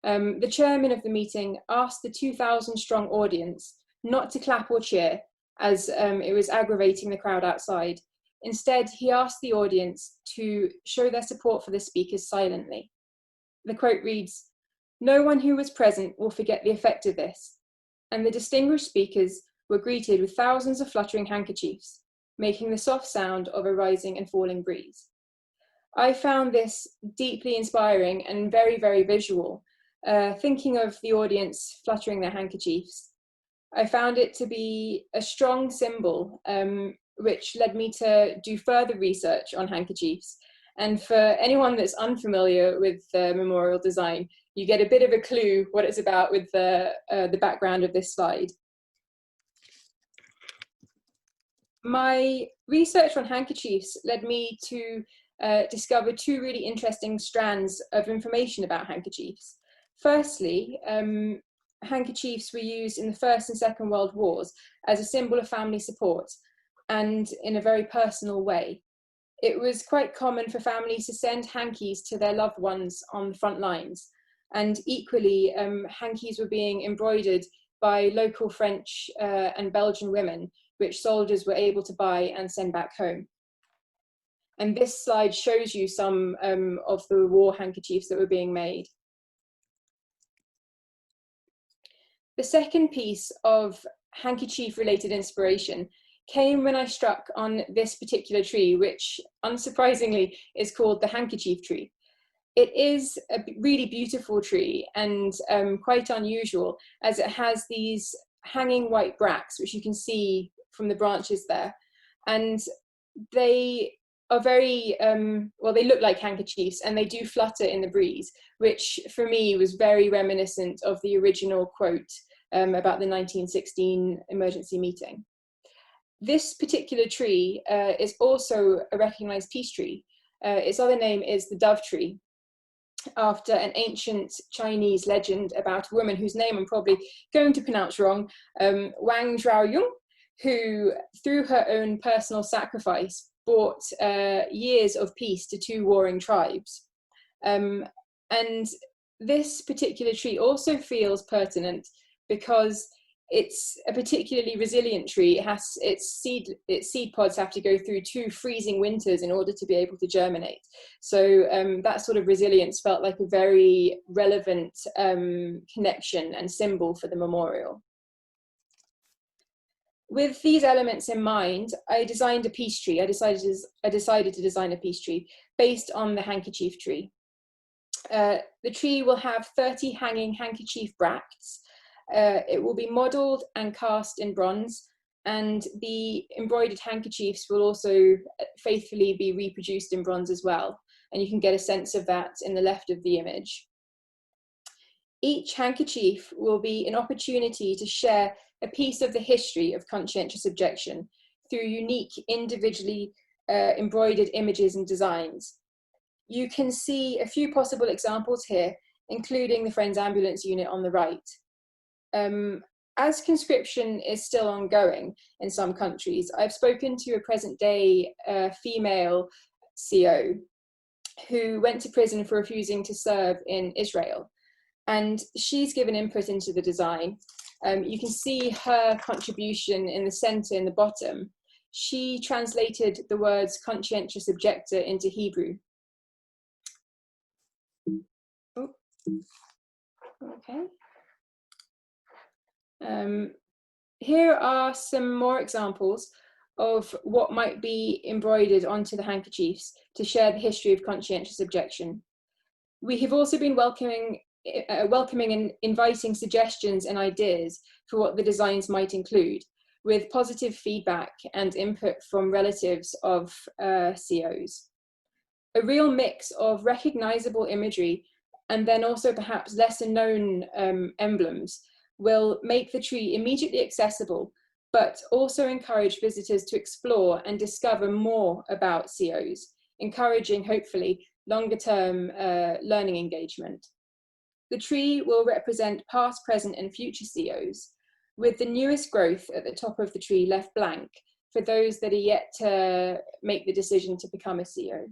[SPEAKER 10] The chairman of the meeting asked the 2,000 strong audience not to clap or cheer, as it was aggravating the crowd outside. Instead, he asked the audience to show their support for the speakers silently. The quote reads, "No one who was present will forget the effect of this," and the distinguished speakers were greeted with thousands of fluttering handkerchiefs, making the soft sound of a rising and falling breeze. I found this deeply inspiring and very, very visual. Thinking of the audience fluttering their handkerchiefs, I found it to be a strong symbol, which led me to do further research on handkerchiefs. And for anyone that's unfamiliar with memorial design, you get a bit of a clue what it's about with the background of this slide. My research on handkerchiefs led me to discover 2 really interesting strands of information about handkerchiefs. Firstly, handkerchiefs were used in the First and Second World Wars as a symbol of family support, and in a very personal way. It was quite common for families to send hankies to their loved ones on the front lines, and equally hankies were being embroidered by local French and Belgian women, which soldiers were able to buy and send back home. And this slide shows you some of the war handkerchiefs that were being made. The second piece of handkerchief-related inspiration came when I struck on this particular tree, which unsurprisingly is called the handkerchief tree. It is a really beautiful tree and quite unusual, as it has these hanging white bracts, which you can see from the branches there. And they are very, well, they look like handkerchiefs and they do flutter in the breeze, which for me was very reminiscent of the original quote about the 1916 emergency meeting. This particular tree is also a recognized peace tree. Its other name is the dove tree, after an ancient Chinese legend about a woman whose name I'm probably going to pronounce wrong, Wang Zhaoyong, who through her own personal sacrifice brought years of peace to 2 warring tribes. And this particular tree also feels pertinent because it's a particularly resilient tree. It has its seed pods have to go through 2 freezing winters in order to be able to germinate. So that sort of resilience felt like a very relevant connection and symbol for the memorial. With these elements in mind, I designed a peace tree. I decided to design a peace tree based on the handkerchief tree. The tree will have 30 hanging handkerchief bracts. It will be modelled and cast in bronze, And the embroidered handkerchiefs will also faithfully be reproduced in bronze as well. And you can get a sense of that in the left of the image. Each handkerchief will be an opportunity to share a piece of the history of conscientious objection through unique, individually embroidered images and designs. You can see a few possible examples here, including the Friends Ambulance unit on the right. As conscription is still ongoing in some countries, I've spoken to a present-day female CO who went to prison for refusing to serve in Israel. And she's given input into the design. You can see her contribution in the center, in the bottom. She translated the words conscientious objector into Hebrew. Oh. Okay. Here are some more examples of what might be embroidered onto the handkerchiefs to share the history of conscientious objection. We have also been welcoming and inviting suggestions and ideas for what the designs might include, with positive feedback and input from relatives of COs. A real mix of recognizable imagery and then also perhaps lesser known emblems will make the tree immediately accessible, but also encourage visitors to explore and discover more about COs, encouraging, hopefully, longer term learning engagement. The tree will represent past, present, and future COs, with the newest growth at the top of the tree left blank for those that are yet to make the decision to become a CO.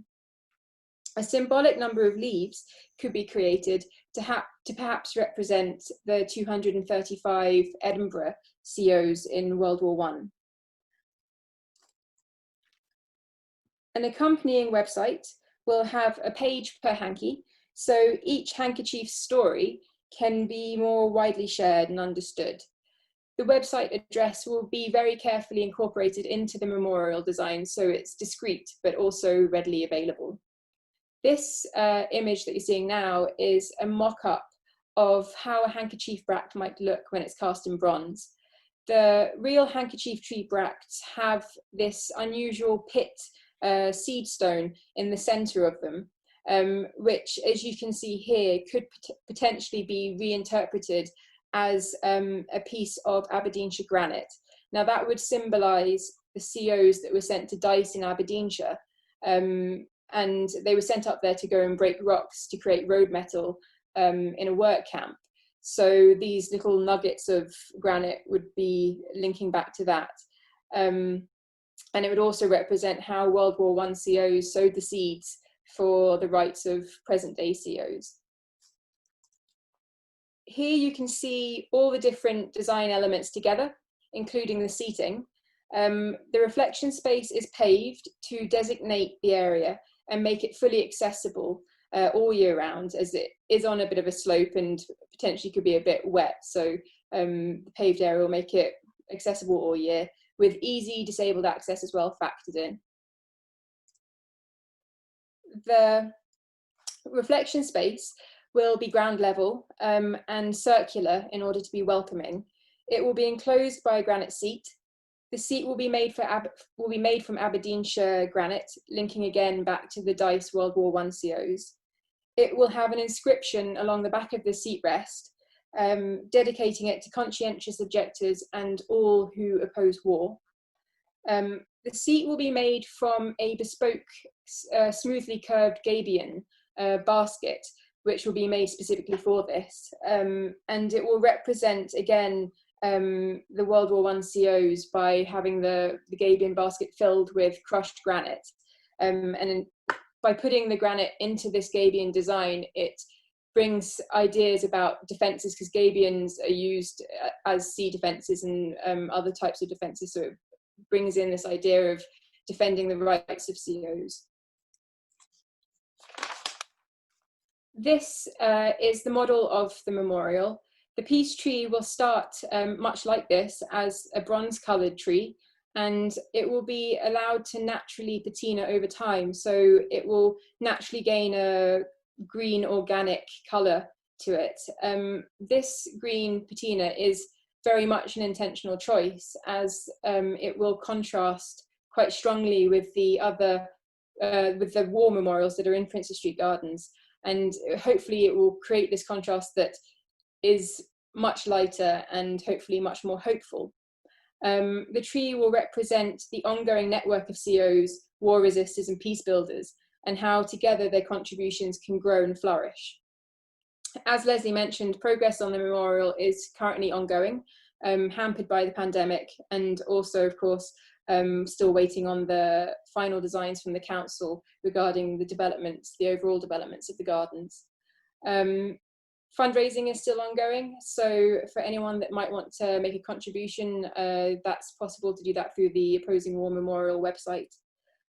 [SPEAKER 10] A symbolic number of leaves could be created to perhaps represent the 235 Edinburgh COs in World War I. An accompanying website will have a page per hanky, so each handkerchief's story can be more widely shared and understood. The website address will be very carefully incorporated into the memorial design, so it's discreet but also readily available. This image that you're seeing now is a mock-up of how a handkerchief bract might look when it's cast in bronze. The real handkerchief tree bracts have this unusual pit seed stone in the center of them, which, as you can see here, could potentially be reinterpreted as a piece of Aberdeenshire granite. Now that would symbolize the COs that were sent to Dice in Aberdeenshire, and they were sent up there to go and break rocks to create road metal in a work camp. So these little nuggets of granite would be linking back to that. And it would also represent how World War I COs sowed the seeds for the rights of present-day COs. Here you can see all the different design elements together, including the seating. The reflection space is paved to designate the area and make it fully accessible all year round, as it is on a bit of a slope and potentially could be a bit wet. So the paved area will make it accessible all year, with easy disabled access as well factored in. The reflection space will be ground level and circular in order to be welcoming. It will be enclosed by a granite seat. The seat will be made from Aberdeenshire granite, linking again back to the Dice World War I COs. It will have an inscription along the back of the seat rest, dedicating it to conscientious objectors and all who oppose war. The seat will be made from a bespoke, smoothly curved gabion basket, which will be made specifically for this. And it will represent, again, the World War I COs by having the gabion basket filled with crushed granite. And by putting the granite into this gabion design, it brings ideas about defences, because gabions are used as sea defences and other types of defences. So it brings in this idea of defending the rights of COs. This is the model of the memorial. The peace tree will start much like this, as a bronze-coloured tree, and it will be allowed to naturally patina over time. So it will naturally gain a green organic colour to it. This green patina is very much an intentional choice, as it will contrast quite strongly with the other, with the war memorials that are in Princes Street Gardens. And hopefully it will create this contrast that is much lighter and hopefully much more hopeful. The tree will represent the ongoing network of COs, war resisters and peace builders, and how together their contributions can grow and flourish. As Lesley mentioned, progress on the memorial is currently ongoing, hampered by the pandemic, and also, of course, still waiting on the final designs from the council regarding the developments, the overall developments of the gardens. Fundraising is still ongoing, so for anyone that might want to make a contribution, that's possible to do that through the Opposing War Memorial website.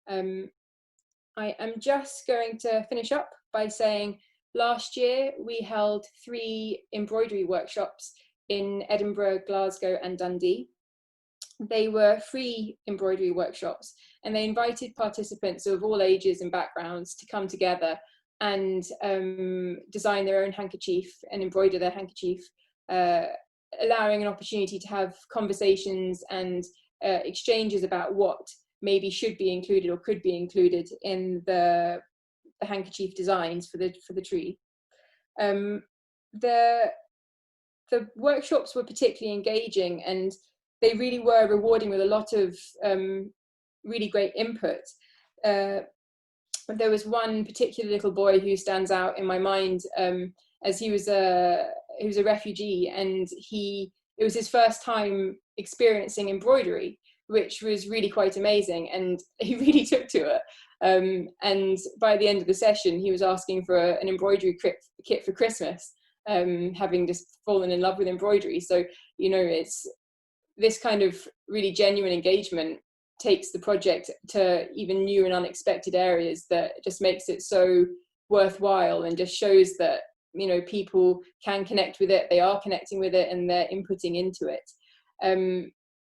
[SPEAKER 10] I am just going to finish up by saying last year we held 3 embroidery workshops in Edinburgh, Glasgow and Dundee. They were free embroidery workshops, and they invited participants of all ages and backgrounds to come together and design their own handkerchief and embroider their handkerchief, allowing an opportunity to have conversations and exchanges about what maybe should be included or could be included in the handkerchief designs for the tree. The workshops were particularly engaging, and they really were rewarding with a lot of really great input. There was one particular little boy who stands out in my mind, as he was a refugee, and it was his first time experiencing embroidery, which was really quite amazing, and he really took to it. And by the end of the session, he was asking for an embroidery kit for Christmas, having just fallen in love with embroidery. So, you know, it's this kind of really genuine engagement takes the project to even new and unexpected areas that just makes it so worthwhile, and just shows that, you know, people can connect with it, they are connecting with it, and they're inputting into it.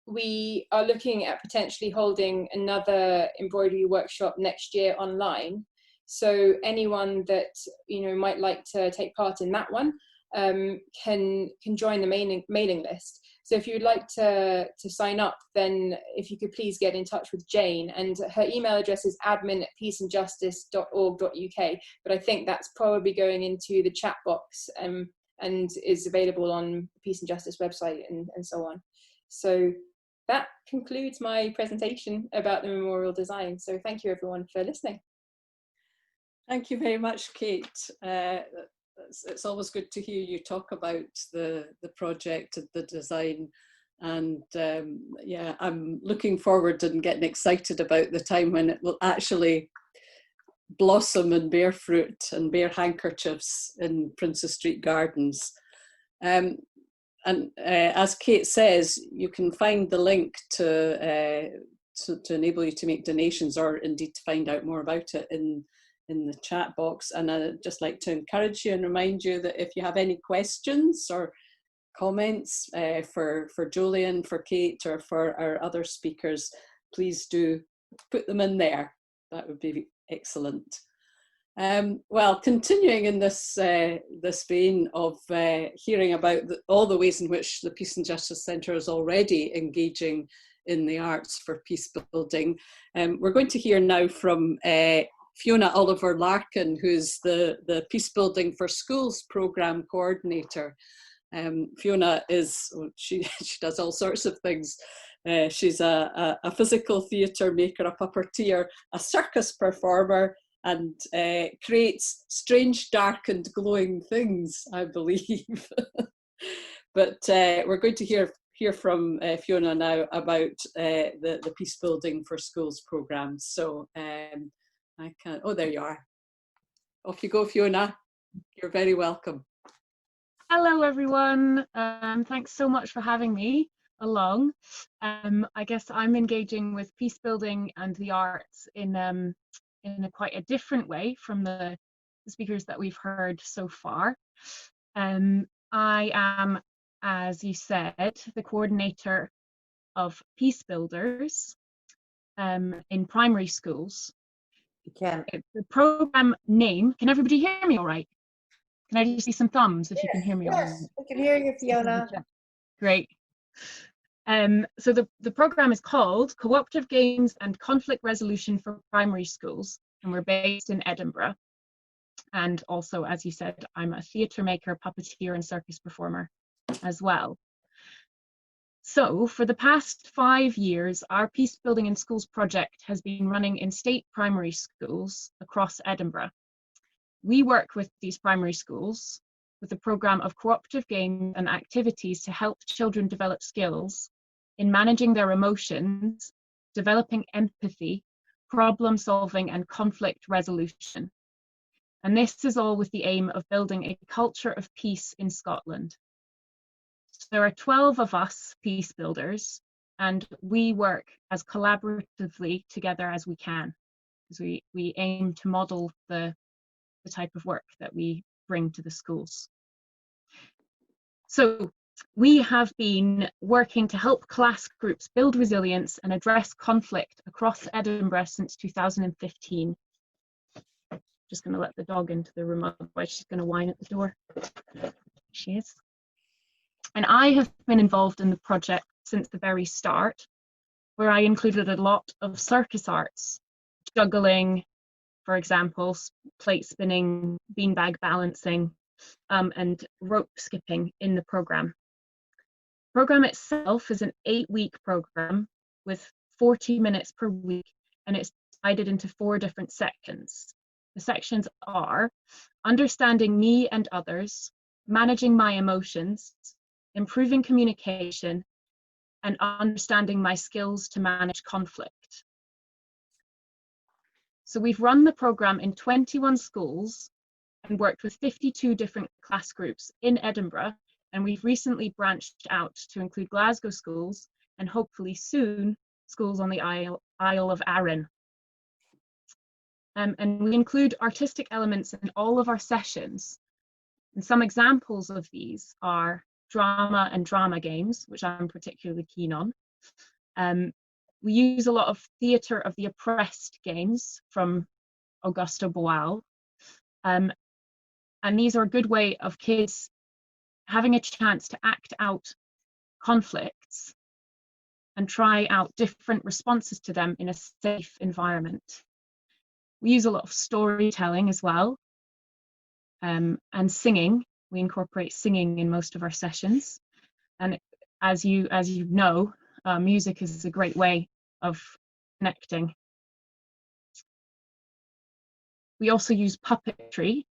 [SPEAKER 10] We are looking at potentially holding another embroidery workshop next year online. So anyone that, you know, might like to take part in that one can join the mailing list. So if you'd like to sign up, then if you could please get in touch with Jane, and her email address is admin@peaceandjustice.org.uk, but I think that's probably going into the chat box and is available on the Peace and Justice website and so on. So that concludes my presentation about the memorial design. So thank you everyone for listening.
[SPEAKER 6] Thank you very much, Kate. It's always good to hear you talk about the project and the design, and yeah, I'm looking forward and getting excited about the time when it will actually blossom and bear fruit and bear handkerchiefs in Princes Street Gardens. And as Kate says, you can find the link to enable you to make donations, or indeed to find out more about it in the chat box. And I'd just like to encourage you and remind you that if you have any questions or comments for Jolyon, for Kate, or for our other speakers, please do put them in there. That would be excellent. Well, continuing in this vein of hearing about all the ways in which the Peace and Justice Centre is already engaging in the arts for peace building, we're going to hear now from Fiona Oliver Larkin, who's the Peacebuilding for Schools programme coordinator. Fiona is, she does all sorts of things. She's a physical theatre maker, a puppeteer, a circus performer, and creates strange, dark and glowing things, I believe. But we're going to hear from Fiona now about the Peacebuilding for Schools programme. So I can't, oh, there you are. Off you go, Fiona. You're very welcome.
[SPEAKER 11] Hello, everyone. Thanks so much for having me along. I guess I'm engaging with peace building and the arts in a quite a different way from the speakers that we've heard so far. I am, as you said, the coordinator of Peace Builders in primary schools. The program name, can everybody hear me all right? Can I just see some thumbs if you can hear me all right?
[SPEAKER 12] We can hear you, Fiona.
[SPEAKER 11] Great. So the program is called Cooperative Games and Conflict Resolution for Primary Schools, and we're based in Edinburgh. And also, as you said, I'm a theatre maker, puppeteer, and circus performer as well. So for the past 5 years, our Peace Building in Schools project has been running in state primary schools across Edinburgh. We work with these primary schools with a programme of cooperative games and activities to help children develop skills in managing their emotions, developing empathy, problem solving, and conflict resolution. And this is all with the aim of building a culture of peace in Scotland. So there are 12 of us peace builders, and we work as collaboratively together as we can, because we aim to model the type of work that we bring to the schools. So we have been working to help class groups build resilience and address conflict across Edinburgh since 2015. Just going to let the dog into the room, otherwise she's going to whine at the door. She is. And I have been involved in the project since the very start, where I included a lot of circus arts, juggling, for example, plate spinning, beanbag balancing, and rope skipping in the program. The program itself is an 8-week program with 40 minutes per week, and it's divided into 4 different sections. The sections are understanding me and others, managing my emotions, improving communication, and understanding my skills to manage conflict. So we've run the program in 21 schools and worked with 52 different class groups in Edinburgh, and we've recently branched out to include Glasgow schools and hopefully soon schools on the Isle of Arran. And we include artistic elements in all of our sessions. And some examples of these are drama and drama games, which I'm particularly keen on. We use a lot of theatre of the oppressed games from Augusto Boal. And these are a good way of kids having a chance to act out conflicts and try out different responses to them in a safe environment. We use a lot of storytelling as well, and singing. We incorporate singing in most of our sessions. And as you know, music is a great way of connecting. We also use puppetry,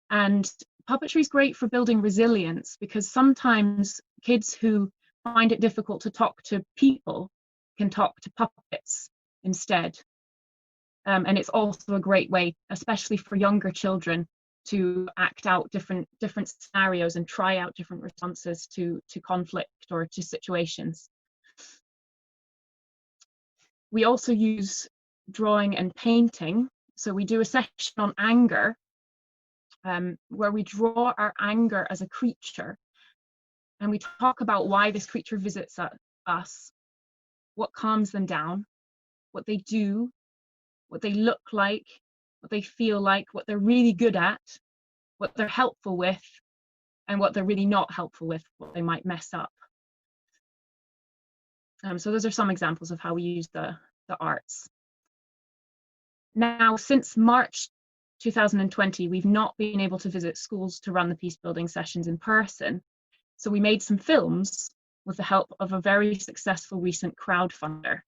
[SPEAKER 11] and puppetry is great for building resilience, because sometimes kids who find it difficult to talk to people can talk to puppets instead. And it's also a great way, especially for younger children, to act out different scenarios and try out different responses to conflict or to situations. We also use drawing and painting. So we do a session on anger, where we draw our anger as a creature, and we talk about why this creature visits us, what calms them down, what they do, what they look like, what they feel like, what they're really good at, what they're helpful with, and what they're really not helpful with, what they might mess up. So those are some examples of how we use the arts. Now, since March 2020, we've not been able to visit schools to run the peace building sessions in person. So we made some films with the help of a very successful recent crowdfunder.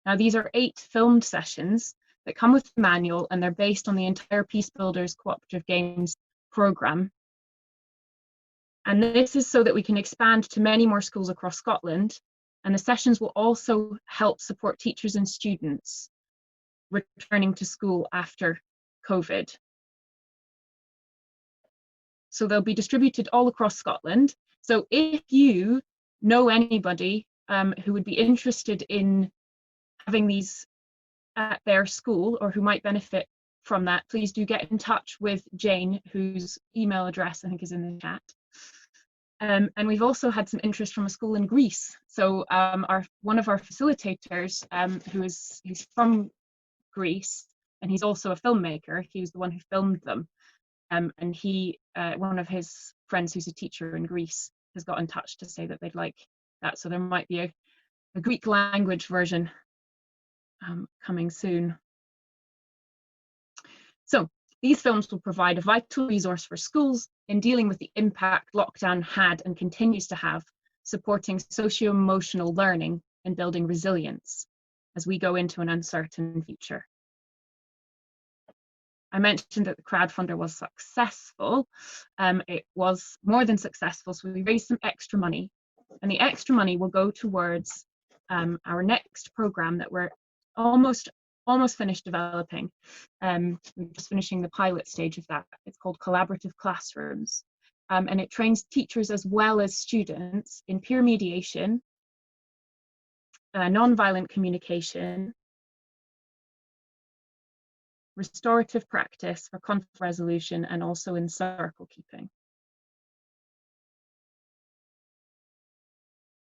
[SPEAKER 11] Now, these are 8 filmed sessions that come with the manual, and they're based on the entire Peace Builders Cooperative Games program. And this is so that we can expand to many more schools across Scotland. And the sessions will also help support teachers and students returning to school after COVID. So they'll be distributed all across Scotland. So if you know anybody who would be interested in having these at their school, or who might benefit from that, please do get in touch with Jane, whose email address I think is in the chat. And we've also had some interest from a school in Greece. So one of our facilitators, he's from Greece, and he's also a filmmaker. He was the one who filmed them. And one of his friends who's a teacher in Greece has got in touch to say that they'd like that. So there might be a Greek language version coming soon. So these films will provide a vital resource for schools in dealing with the impact lockdown had and continues to have, supporting socio-emotional learning and building resilience as we go into an uncertain future. I mentioned that the crowdfunder was successful. It was more than successful, so we raised some extra money, and the extra money will go towards our next program that we're almost finished developing. We're just finishing the pilot stage of that. It's called Collaborative Classrooms, and it trains teachers as well as students in peer mediation, nonviolent communication, restorative practice for conflict resolution, and also in circle keeping.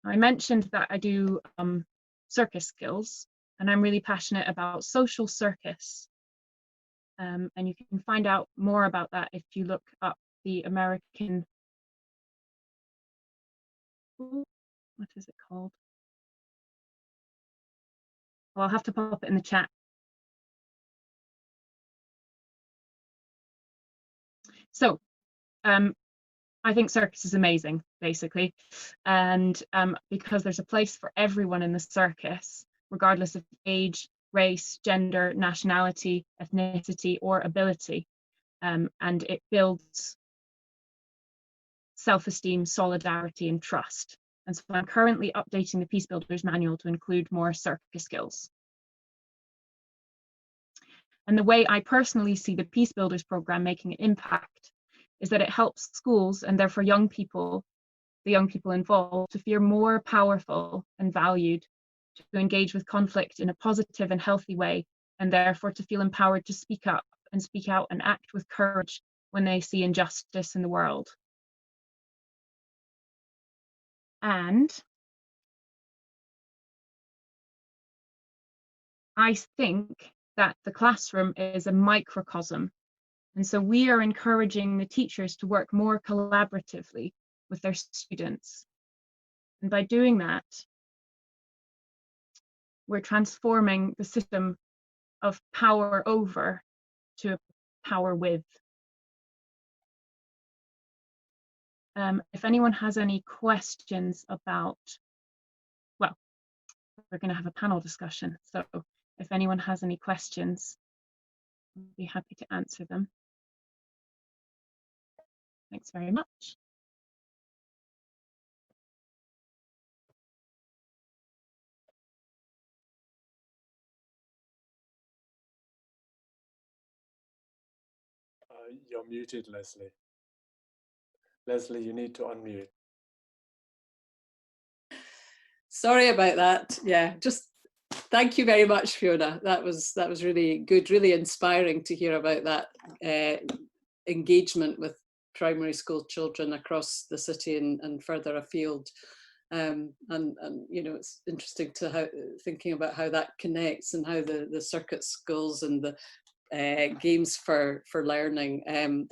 [SPEAKER 11] I mentioned that I do circus skills, and I'm really passionate about social circus. And you can find out more about that if you look up the American, what is it called? Well, I'll have to pop it in the chat. So I think circus is amazing, basically. And because there's a place for everyone in the circus, regardless of age, race, gender, nationality, ethnicity, or ability. And it builds self-esteem, solidarity, and trust. And so I'm currently updating the Peacebuilders manual to include more circus skills. And the way I personally see the Peacebuilders program making an impact is that it helps schools, and therefore young people, the young people involved, to feel more powerful and valued, to engage with conflict in a positive and healthy way, and therefore to feel empowered to speak up and speak out and act with courage when they see injustice in the world. And I think that the classroom is a microcosm. And so we are encouraging the teachers to work more collaboratively with their students. And by doing that, we're transforming the system of power over to power with. If anyone has any questions about, well, we're going to have a panel discussion. So if anyone has any questions, I'd be happy to answer them. Thanks very much.
[SPEAKER 12] You're muted, Lesley. Lesley, you need to unmute.
[SPEAKER 6] Sorry about that. Yeah, just thank you very much, Fiona. That was really good, really inspiring to hear about that engagement with primary school children across the city and further afield. And you know, it's interesting to thinking about how that connects and how the circuit schools and the games for learning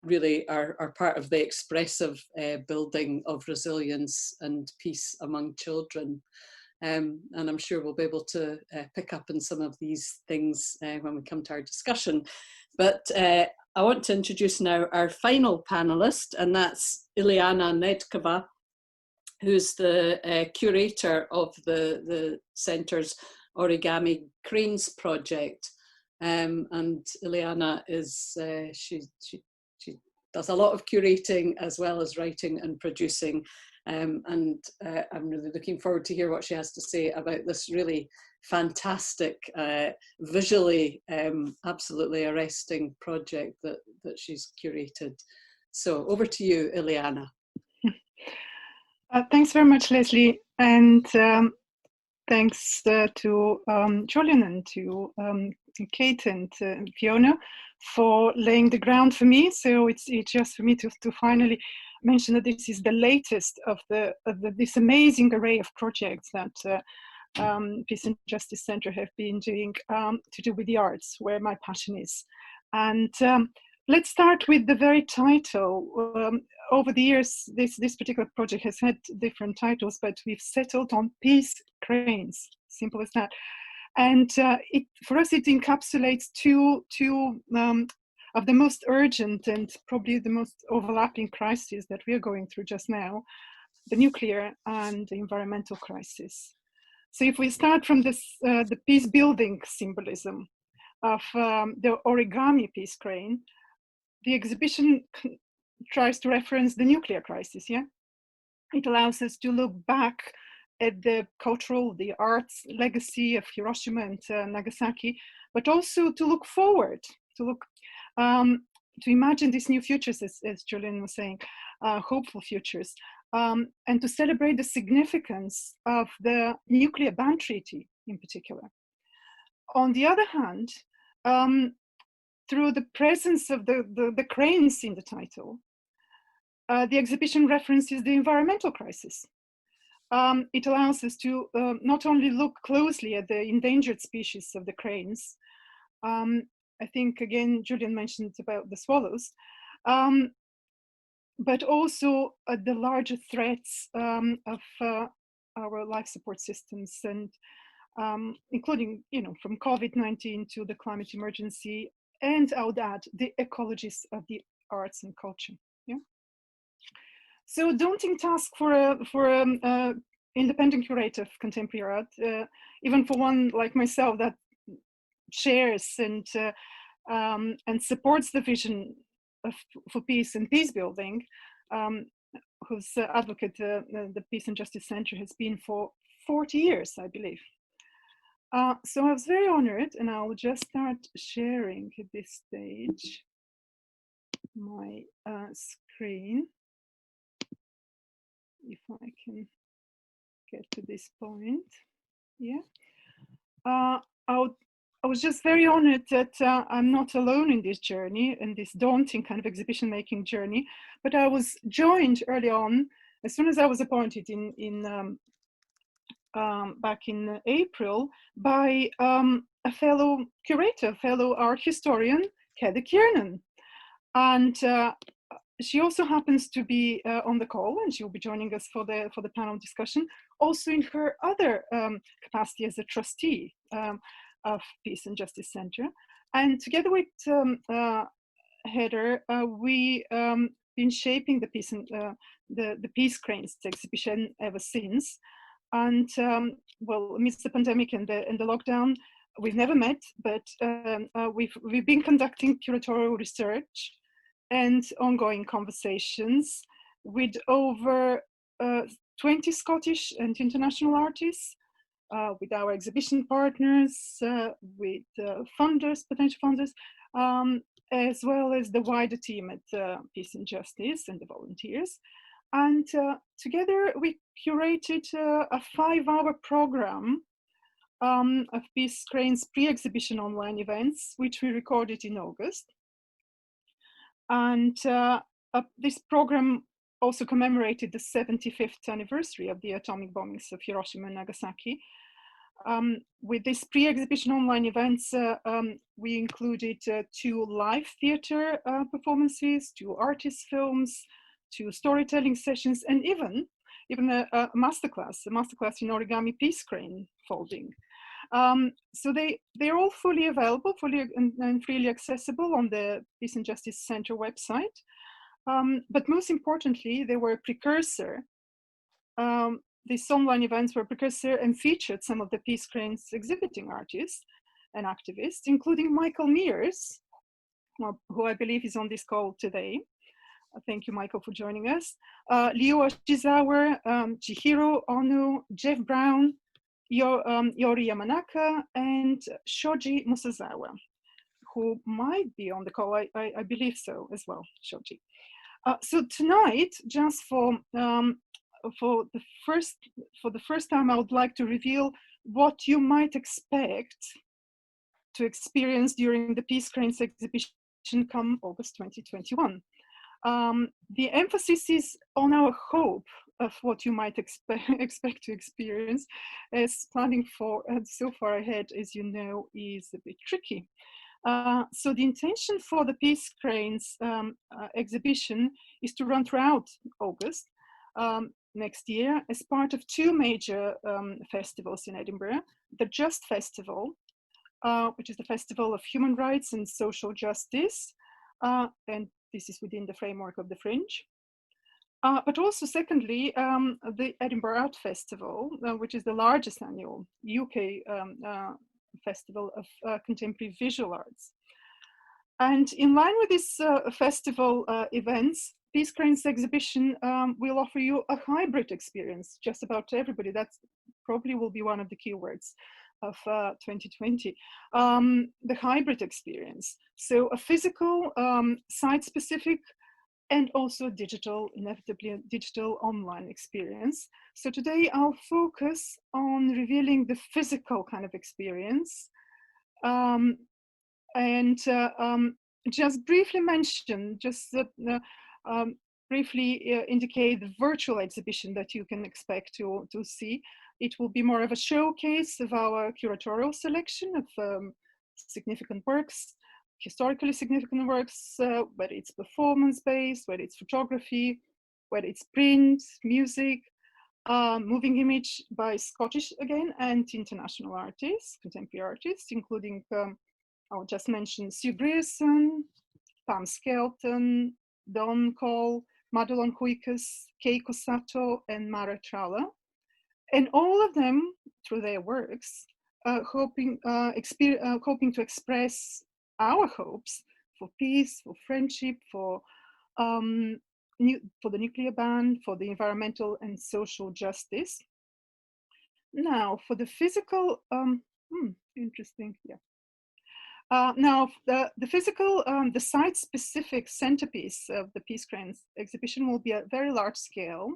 [SPEAKER 6] really are part of the expressive building of resilience and peace among children. And I'm sure we'll be able to pick up on some of these things when we come to our discussion. But I want to introduce now our final panelist, and that's Ileana Nedkova, who's the curator of the Centre's Origami Cranes project. And Ileana is, she does a lot of curating as well as writing and producing. And I'm really looking forward to hear what she has to say about this really fantastic, visually absolutely arresting project that she's curated. So over to you, Ileana.
[SPEAKER 13] Thanks very much, Lesley, and thanks to Jolyon and to Kate and Fiona for laying the ground for me. So it's just for me to finally mention that this is the latest of this amazing array of projects that Peace and Justice Centre have been doing to do with the arts, where my passion is. And let's start with the very title. Over the years, this particular project has had different titles, but we've settled on Peace Cranes, simple as that. And for us, it encapsulates two of the most urgent and probably the most overlapping crises that we are going through just now, the nuclear and the environmental crisis. So if we start from this, the peace building symbolism of the origami peace crane, the exhibition tries to reference the nuclear crisis, yeah? It allows us to look back at the cultural, the arts legacy of Hiroshima and Nagasaki, but also to look forward, to look, to imagine these new futures, as Jolyon was saying, hopeful futures, and to celebrate the significance of the nuclear ban treaty in particular. On the other hand, through the presence of the cranes in the title, the exhibition references the environmental crisis. It allows us to not only look closely at the endangered species of the cranes, I think again Jolyon mentioned about the swallows, but also the larger threats of our life support systems, and including, you know, from COVID-19 to the climate emergency, and I would add the ecologies of the arts and culture. Yeah. So daunting task for a independent curator of contemporary art, even for one like myself that shares and supports the vision for peace and peace building, whose advocate the Peace and Justice Center has been for 40 years, I believe. So I was very honored, and I'll just start sharing at this stage my screen, if I can get to this point. Yeah. I was just very honored that I'm not alone in this journey, in this daunting kind of exhibition making journey, but I was joined early on, as soon as I was appointed back in April, by a fellow curator, a fellow art historian, Heather Kiernan. And she also happens to be on the call, and she'll be joining us for the panel discussion, also in her other capacity as a trustee of Peace and Justice Center. And together with Heather, we been shaping the Peace and the Peace Cranes exhibition ever since. And well, amidst the pandemic and the lockdown, we've never met, but we've been conducting curatorial research and ongoing conversations with over 20 Scottish and international artists, with our exhibition partners, with funders, potential funders, as well as the wider team at Peace and Justice and the volunteers. And together we curated a 5-hour program of Peace Cranes pre-exhibition online events, which we recorded in August. And this program also commemorated the 75th anniversary of the atomic bombings of Hiroshima and Nagasaki. With this pre-exhibition online events, we included 2 live theater performances, 2 artist films, 2 storytelling sessions, and even a masterclass in origami peace crane folding. So they're all fully available, and freely accessible on the Peace and Justice Center website. But most importantly, they were a precursor. These online events were a precursor and featured some of the Peace Cranes exhibiting artists and activists, including Michael Mears, who I believe is on this call today. Thank you, Michael, for joining us. Liu Ashizawa, Chihiro Ono, Jeff Brown, Yori Yamanaka, and Shoji Musazawa, who might be on the call. I believe so as well, Shoji. So tonight, just for the first time, I would like to reveal what you might expect to experience during the Peace Cranes exhibition come August 2021. The emphasis is on our hope of what you might expect to experience, as planning for so far ahead, as you know, is a bit tricky. So the intention for the Peace Cranes exhibition is to run throughout August next year as part of two major festivals in Edinburgh. The Just Festival, which is the Festival of Human Rights and Social Justice, and this is within the framework of the Fringe. But also, secondly, the Edinburgh Art Festival, which is the largest annual UK festival of contemporary visual arts. And in line with this festival events, Peace Cranes exhibition will offer you a hybrid experience, just about everybody. That's probably will be one of the keywords of 2020, the hybrid experience. So a physical, site-specific, and also digital, inevitably a digital online experience. So today I'll focus on revealing the physical kind of experience, and just briefly mention, briefly indicate the virtual exhibition that you can expect to see. It will be more of a showcase of our curatorial selection of significant works, historically significant works, whether it's performance-based, whether it's photography, whether it's print, music, moving image by Scottish again and international artists, contemporary artists, including, I'll just mention Sue Grierson, Pam Skelton, Don Cole, Madelon Huikas, Keiko Sato, and Mara Trala. And all of them, through their works, hoping to express our hopes for peace, for friendship, for the nuclear ban, for the environmental and social justice. Now, for the physical, interesting, yeah. Now, the physical, the site-specific centerpiece of the Peace Cranes exhibition will be a very large-scale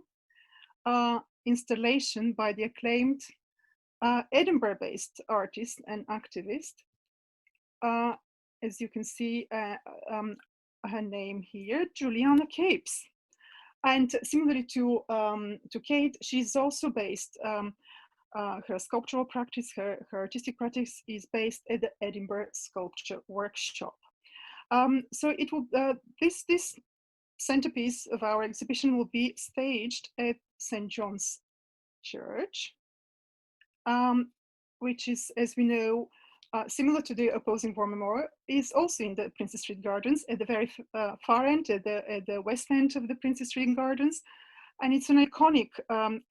[SPEAKER 13] installation by the acclaimed Edinburgh-based artist and activist. As you can see, her name here, Jolyon Capes. And similarly to Kate, she's also based, her sculptural practice, her artistic practice is based at the Edinburgh Sculpture Workshop. So it will, this centerpiece of our exhibition will be staged at St. John's Church, which is, as we know, similar to the opposing war memorial, is also in the Princes Street Gardens at the very far end, at the west end of the Princes Street Gardens. And it's an iconic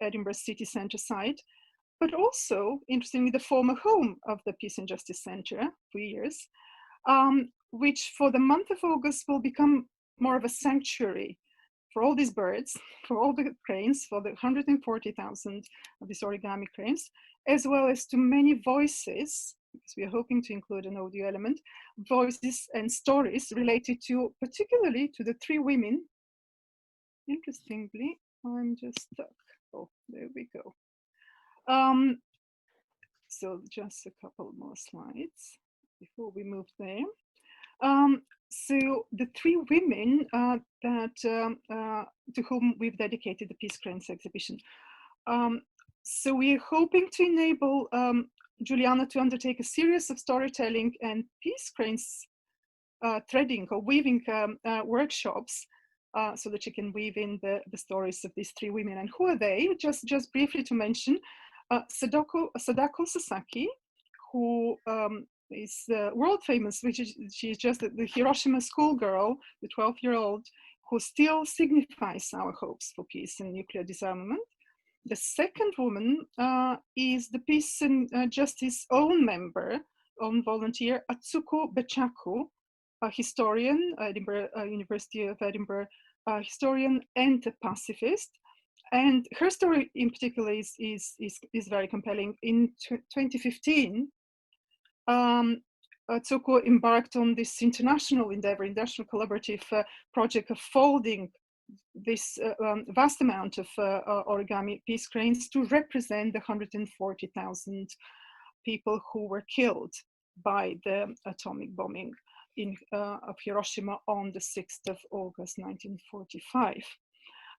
[SPEAKER 13] Edinburgh city centre site, but also, interestingly, the former home of the Peace and Justice Centre for years, which for the month of August will become more of a sanctuary for all these birds, for all the cranes, for the 140,000 of these origami cranes, as well as to many voices, because we are hoping to include an audio element, voices and stories related to, particularly to the three women. Interestingly, I'm just stuck. Oh, there we go. So just a couple more slides before we move there. So the three women to whom we've dedicated the Peace Cranes exhibition. So we're hoping to enable Juliana to undertake a series of storytelling and Peace Cranes threading or weaving workshops so that she can weave in the stories of these three women. And who are they? Just briefly to mention, Sadako Sasaki, who is world famous, she's just the Hiroshima schoolgirl, the 12-year-old, who still signifies our hopes for peace and nuclear disarmament. The second woman is the Peace and Justice own member, own volunteer, Atsuko Bechaku, a historian, Edinburgh, University of Edinburgh historian and a pacifist. And her story in particular is very compelling. In 2015, Atsuko embarked on this international endeavor, international collaborative project of folding this vast amount of origami peace cranes to represent the 140,000 people who were killed by the atomic bombing of Hiroshima on the 6th of August 1945.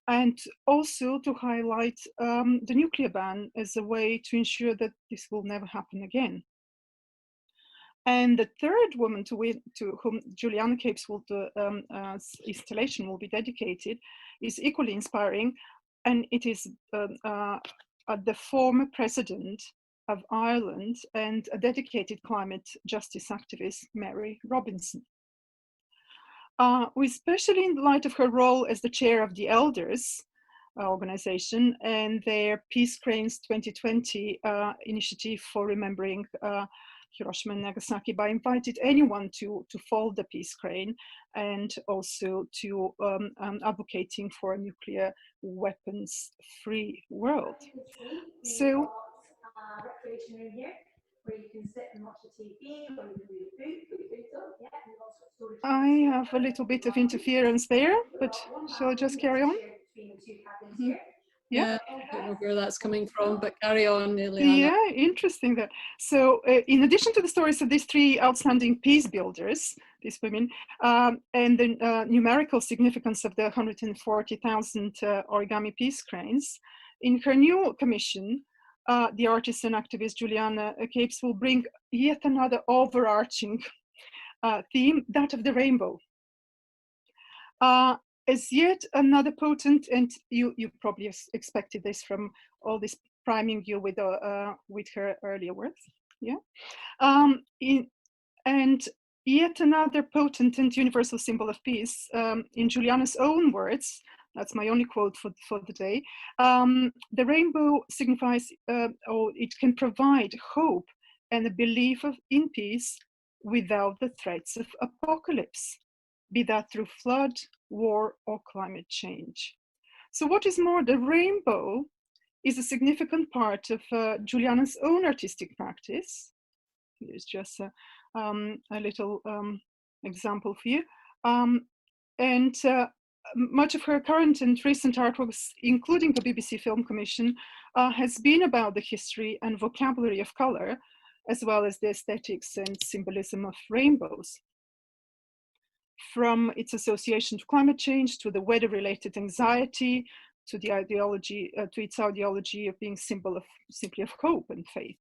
[SPEAKER 13] And also to highlight the nuclear ban as a way to ensure that this will never happen again. And the third woman to whom Juliana Capes installation will be dedicated is equally inspiring, and it is the former president of Ireland and a dedicated climate justice activist, Mary Robinson. Especially in light of her role as the chair of the Elders organization and their Peace Cranes 2020 initiative for remembering Hiroshima and Nagasaki, by invited anyone to fold the Peace Crane, and also to advocating for a nuclear weapons-free world. So,
[SPEAKER 5] recreation room here, where you can sit and watch the TV, or you can read a book, put your boots on, yeah, and we've also got storage.
[SPEAKER 13] I have a little bit of interference there, but shall I just carry on?
[SPEAKER 6] Yeah, I don't know where that's coming from, but carry on, Eliana.
[SPEAKER 13] Yeah, interesting that. So in addition to the stories of these three outstanding peace builders, these women, and the numerical significance of the 140,000 origami peace cranes, in her new commission, the artist and activist Juliana Capes will bring yet another overarching theme, that of the rainbow. As yet another potent, and you probably expected this from all this priming you with her earlier works, yeah. And yet another potent and universal symbol of peace, in Juliana's own words. That's my only quote for the day. The rainbow signifies, or it can provide hope and a belief in peace without the threats of apocalypse, be that through flood, war, or climate change. So what is more, the rainbow is a significant part of Juliana's own artistic practice. Here's just a little example for you. And much of her current and recent artworks, including the BBC Film Commission, has been about the history and vocabulary of color, as well as the aesthetics and symbolism of rainbows. From its association to climate change, to the weather-related anxiety, to the ideology, to its ideology of being simply of hope and faith.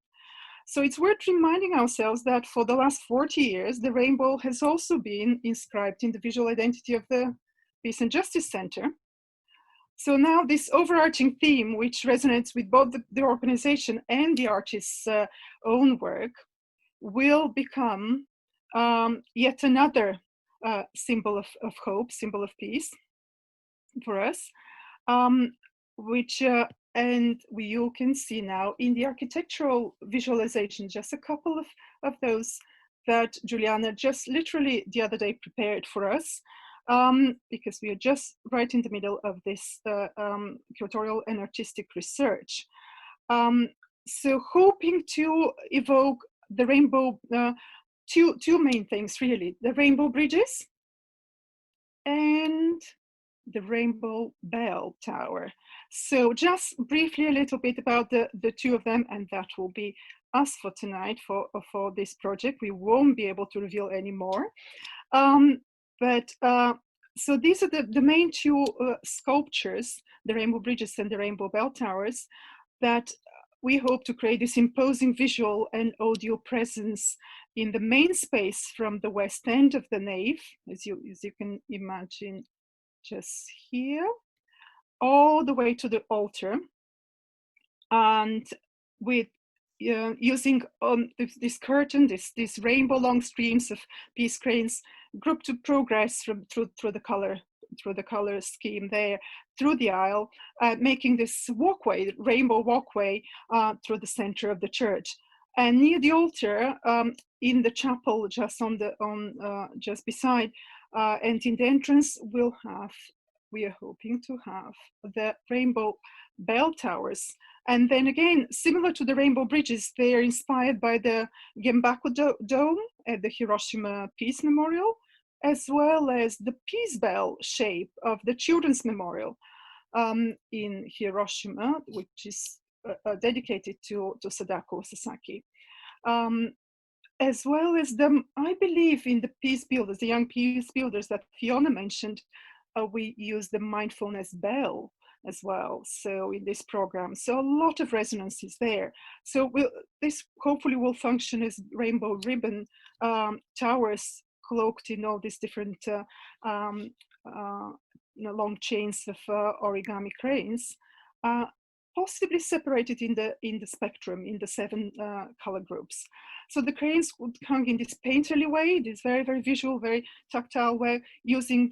[SPEAKER 13] So it's worth reminding ourselves that for the last 40 years, the rainbow has also been inscribed in the visual identity of the Peace&Justice Center. So now this overarching theme, which resonates with both the organization and the artist's own work, will become yet another symbol of hope, symbol of peace for us, which and you can see now in the architectural visualization, just a couple of those that Juliana just literally the other day prepared for us, because we are just right in the middle of this curatorial and artistic research. So hoping to evoke the rainbow, two main things really, the rainbow bridges and the rainbow bell tower. So just briefly a little bit about the two of them, and that will be us for tonight for this project. We won't be able to reveal any more. So these are the main two sculptures, the rainbow bridges and the rainbow bell towers, that we hope to create this imposing visual and audio presence in the main space from the west end of the nave, as you can imagine just here, all the way to the altar, and with using this curtain, this rainbow long streams of peace cranes grouped to progress through the color scheme there, through the aisle, making this walkway, rainbow walkway, through the center of the church. And near the altar, in the chapel, just just beside, and in the entrance, we are hoping to have the rainbow bell towers. And then again, similar to the rainbow bridges, they are inspired by the Gembaku Dome at the Hiroshima Peace Memorial, as well as the peace bell shape of the Children's Memorial in Hiroshima, which is dedicated to Sadako Sasaki. As well as I believe in the peace builders, the young peace builders that Fiona mentioned, we use the mindfulness bell as well. So in this program, so a lot of resonance is there. So this hopefully will function as rainbow ribbon towers cloaked in all these different long chains of origami cranes, possibly separated in the spectrum in the 7 color groups. So the cranes would hang in this painterly way, this very, very visual, very tactile way, using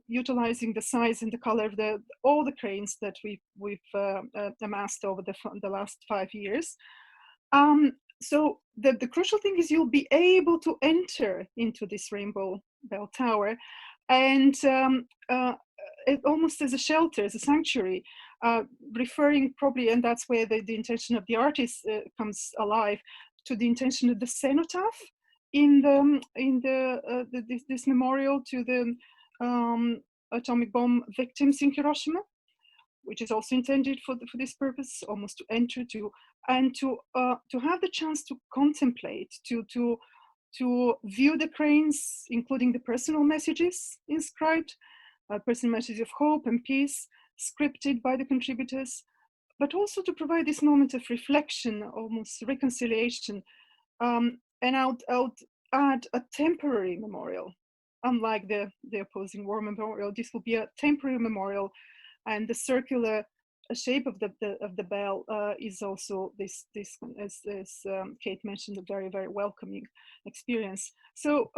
[SPEAKER 13] utilizing the size and the color of all the cranes that we've amassed over the last 5 years. So the crucial thing is you'll be able to enter into this rainbow bell tower, and it almost as a shelter, as a sanctuary, referring probably, and that's where the intention of the artist comes alive, to the intention of the cenotaph in this memorial to the atomic bomb victims in Hiroshima, which is also intended for this purpose, almost to enter to, and to have the chance to contemplate, to view the cranes, including the personal messages inscribed, personal messages of hope and peace, scripted by the contributors, but also to provide this moment of reflection, almost reconciliation. And I would add a temporary memorial. Unlike the opposing war memorial, this will be a temporary memorial, and the circular shape of the bell is also this as Kate mentioned, a very, very welcoming experience. So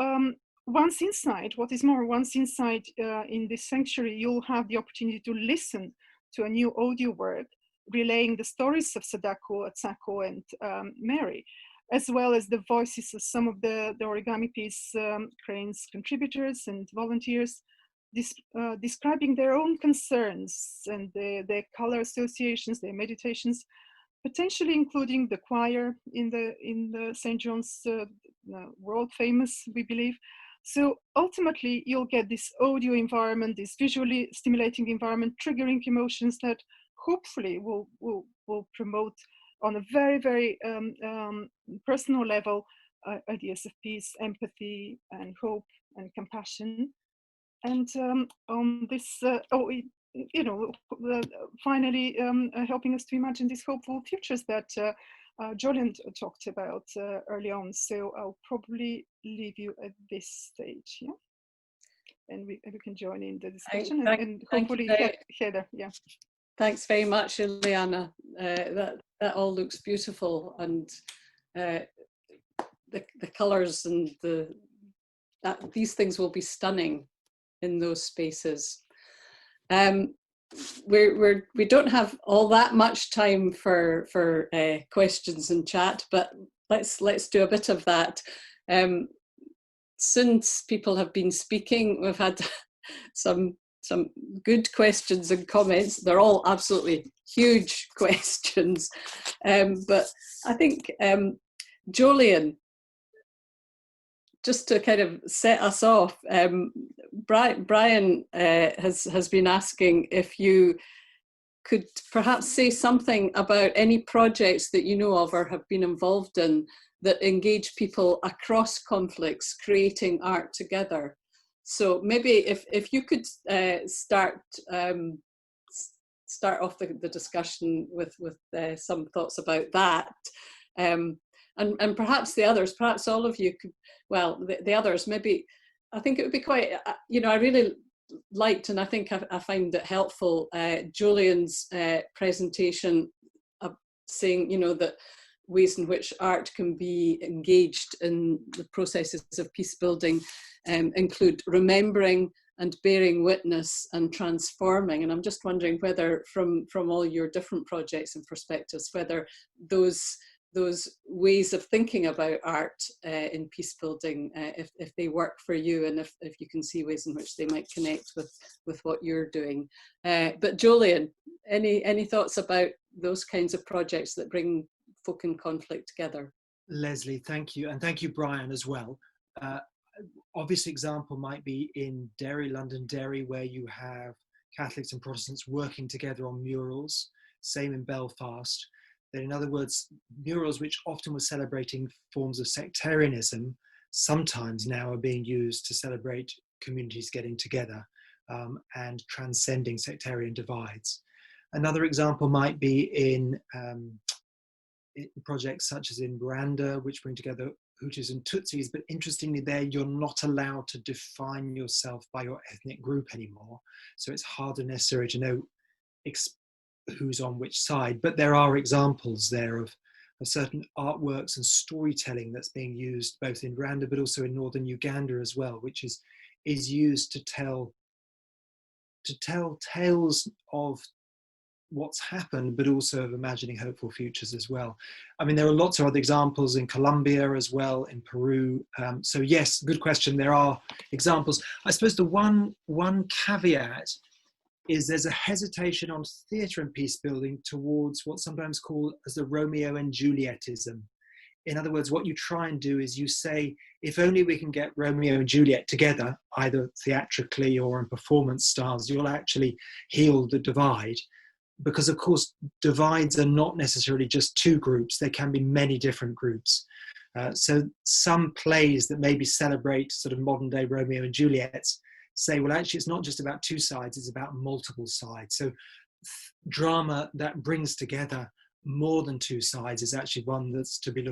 [SPEAKER 13] once inside, what is more, once inside in this sanctuary, you'll have the opportunity to listen to a new audio work relaying the stories of Sadako, Atsako, and Mary, as well as the voices of some of the Origami Peace Cranes contributors and volunteers, describing their own concerns and their color associations, their meditations, potentially including the choir in the St. John's, world famous, we believe. So ultimately, you'll get this audio environment, this visually stimulating environment, triggering emotions that hopefully will promote on a very, very personal level ideas of peace, empathy, and hope and compassion. And on this, finally helping us to imagine these hopeful futures that Jolyon talked about early on. So I'll probably leave you at this stage, yeah? And we can join in the discussion, and hopefully Heather, yeah.
[SPEAKER 6] Thanks very much, Ileana. That all looks beautiful, and the colours and these things will be stunning in those spaces. We don't have all that much time for questions and chat, but let's do a bit of that. Since people have been speaking, we've had some good questions and comments. They're all absolutely huge questions, but I think Jolyon, just to kind of set us off, Brian has been asking if you could perhaps say something about any projects that you know of or have been involved in that engage people across conflicts, creating art together. So maybe if you could start off the discussion with some thoughts about that, and perhaps the others, perhaps all of you could, well, the others, maybe, I think it would be quite, I really liked, and I think I find it helpful, Jolyon's presentation of saying, that ways in which art can be engaged in the processes of peace building include remembering and bearing witness and transforming. And I'm just wondering whether from all your different projects and perspectives, whether those ways of thinking about art in peace building, if they work for you, and if you can see ways in which they might connect with what you're doing. But Jolyon, any thoughts about those kinds of projects that bring folk in conflict together?
[SPEAKER 7] Lesley, thank you. And thank you, Brian, as well. Obvious example might be in Derry, London Derry, where you have Catholics and Protestants working together on murals. Same in Belfast. That, in other words, murals which often were celebrating forms of sectarianism, sometimes now are being used to celebrate communities getting together and transcending sectarian divides. Another example might be in projects such as in Rwanda, which bring together Hutus and Tutsis, but interestingly there you're not allowed to define yourself by your ethnic group anymore. So it's harder necessarily to know who's on which side, but there are examples there of certain artworks and storytelling that's being used both in Rwanda but also in northern Uganda as well, which is used to tell tales of what's happened, but also of imagining hopeful futures as well. I mean, there are lots of other examples in Colombia as well, in Peru. So yes, good question. There are examples. I suppose the one caveat is there's a hesitation on theatre and peace building towards what's sometimes called as the Romeo and Julietism. In other words, what you try and do is you say, if only we can get Romeo and Juliet together, either theatrically or in performance styles, you'll actually heal the divide. Because of course, divides are not necessarily just two groups, there can be many different groups. So some plays that maybe celebrate sort of modern day Romeo and Juliet say, well, actually, it's not just about two sides, it's about multiple sides. So drama that brings together more than two sides is actually one that's to be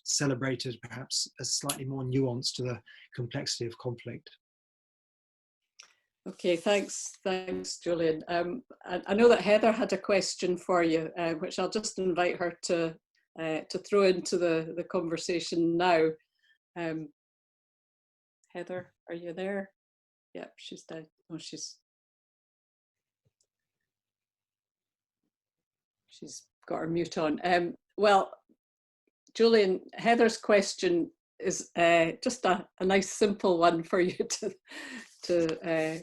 [SPEAKER 7] celebrated perhaps as slightly more nuanced to the complexity of conflict.
[SPEAKER 6] Okay, thanks, Jolyon. I know that Heather had a question for you, which I'll just invite her to throw into the conversation now. Heather, are you there? Yep, she's down. Oh, she's got her mute on. Well, Jolyon, Heather's question is just a nice simple one for you to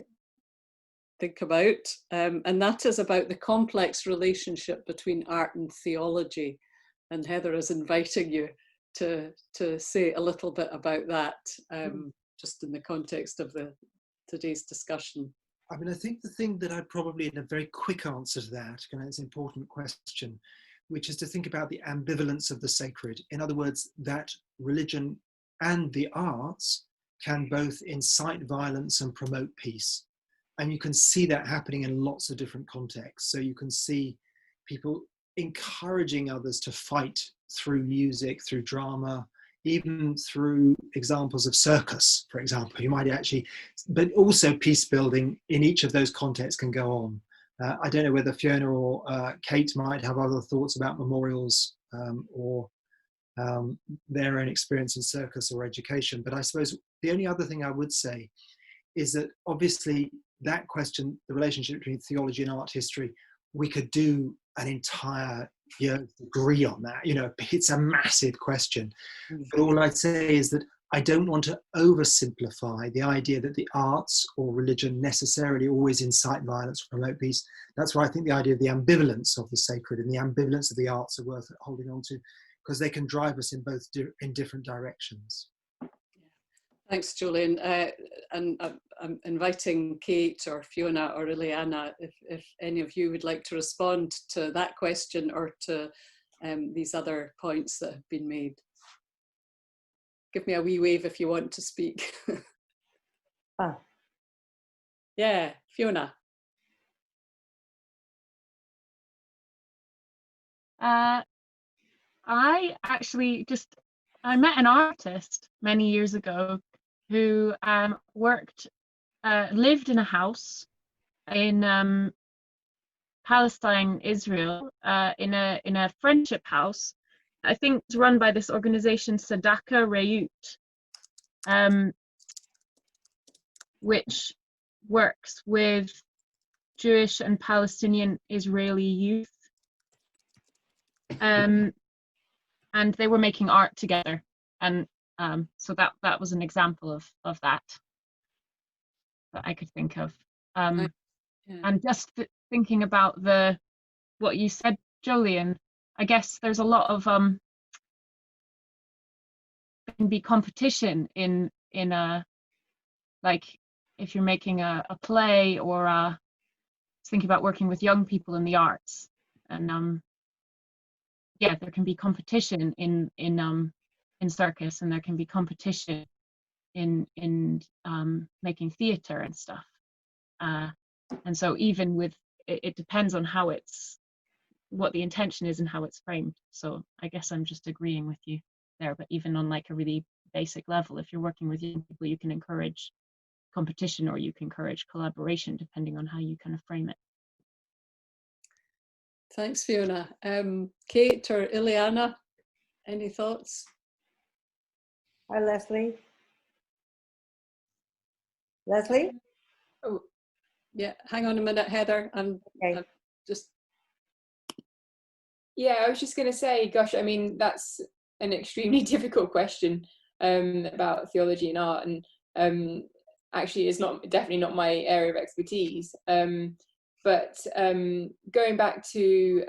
[SPEAKER 6] think about, and that is about the complex relationship between art and theology. And Heather is inviting you to say a little bit about that, just in the context of today's discussion.
[SPEAKER 7] I mean, I think the thing that I'd probably, in a very quick answer to that, and it's an important question, which is to think about the ambivalence of the sacred. In other words, that religion and the arts can both incite violence and promote peace. And you can see that happening in lots of different contexts. So you can see people encouraging others to fight through music, through drama, even through examples of circus, for example. You might actually, but also peace building in each of those contexts can go on. I don't know whether Fiona or Kate might have other thoughts about memorials or their own experience in circus or education. But I suppose the only other thing I would say is that obviously that question, the relationship between theology and art history, we could do an entire degree on that. You know, it's a massive question. But all I'd say is that I don't want to oversimplify the idea that the arts or religion necessarily always incite violence or promote peace. That's why I think the idea of the ambivalence of the sacred and the ambivalence of the arts are worth holding on to, because they can drive us in both in different directions.
[SPEAKER 6] Thanks, Jolyon. And I'm inviting Kate or Fiona or Ileana, if any of you would like to respond to that question or to these other points that have been made. Give me a wee wave if you want to speak. Yeah, Fiona.
[SPEAKER 11] I actually I met an artist many years ago who lived in a house in Palestine, Israel, in a friendship house. I think it's run by this organization Sadaka Reut, which works with Jewish and Palestinian Israeli youth. And they were making art together, and so that was an example of that I could think of. And just thinking about what you said, Jolyon, I guess there's a lot of can be competition in a, like if you're making a play or thinking about working with young people in the arts, and yeah, there can be competition in circus, and there can be competition in making theatre and stuff. And so even with it depends on how it's, what the intention is and how it's framed. So I guess I'm just agreeing with you there. But even on like a really basic level, if you're working with young people, you can encourage competition or you can encourage collaboration depending on how you kind of frame it.
[SPEAKER 6] Thanks, Fiona. Kate or Ileana, any thoughts?
[SPEAKER 14] Hi, Lesley. Lesley?
[SPEAKER 6] Oh, yeah, hang on a minute, Heather. I'm just...
[SPEAKER 10] Yeah, I was just going to say, gosh, I mean, that's an extremely difficult question about theology and art, and actually it's definitely not my area of expertise. But going back to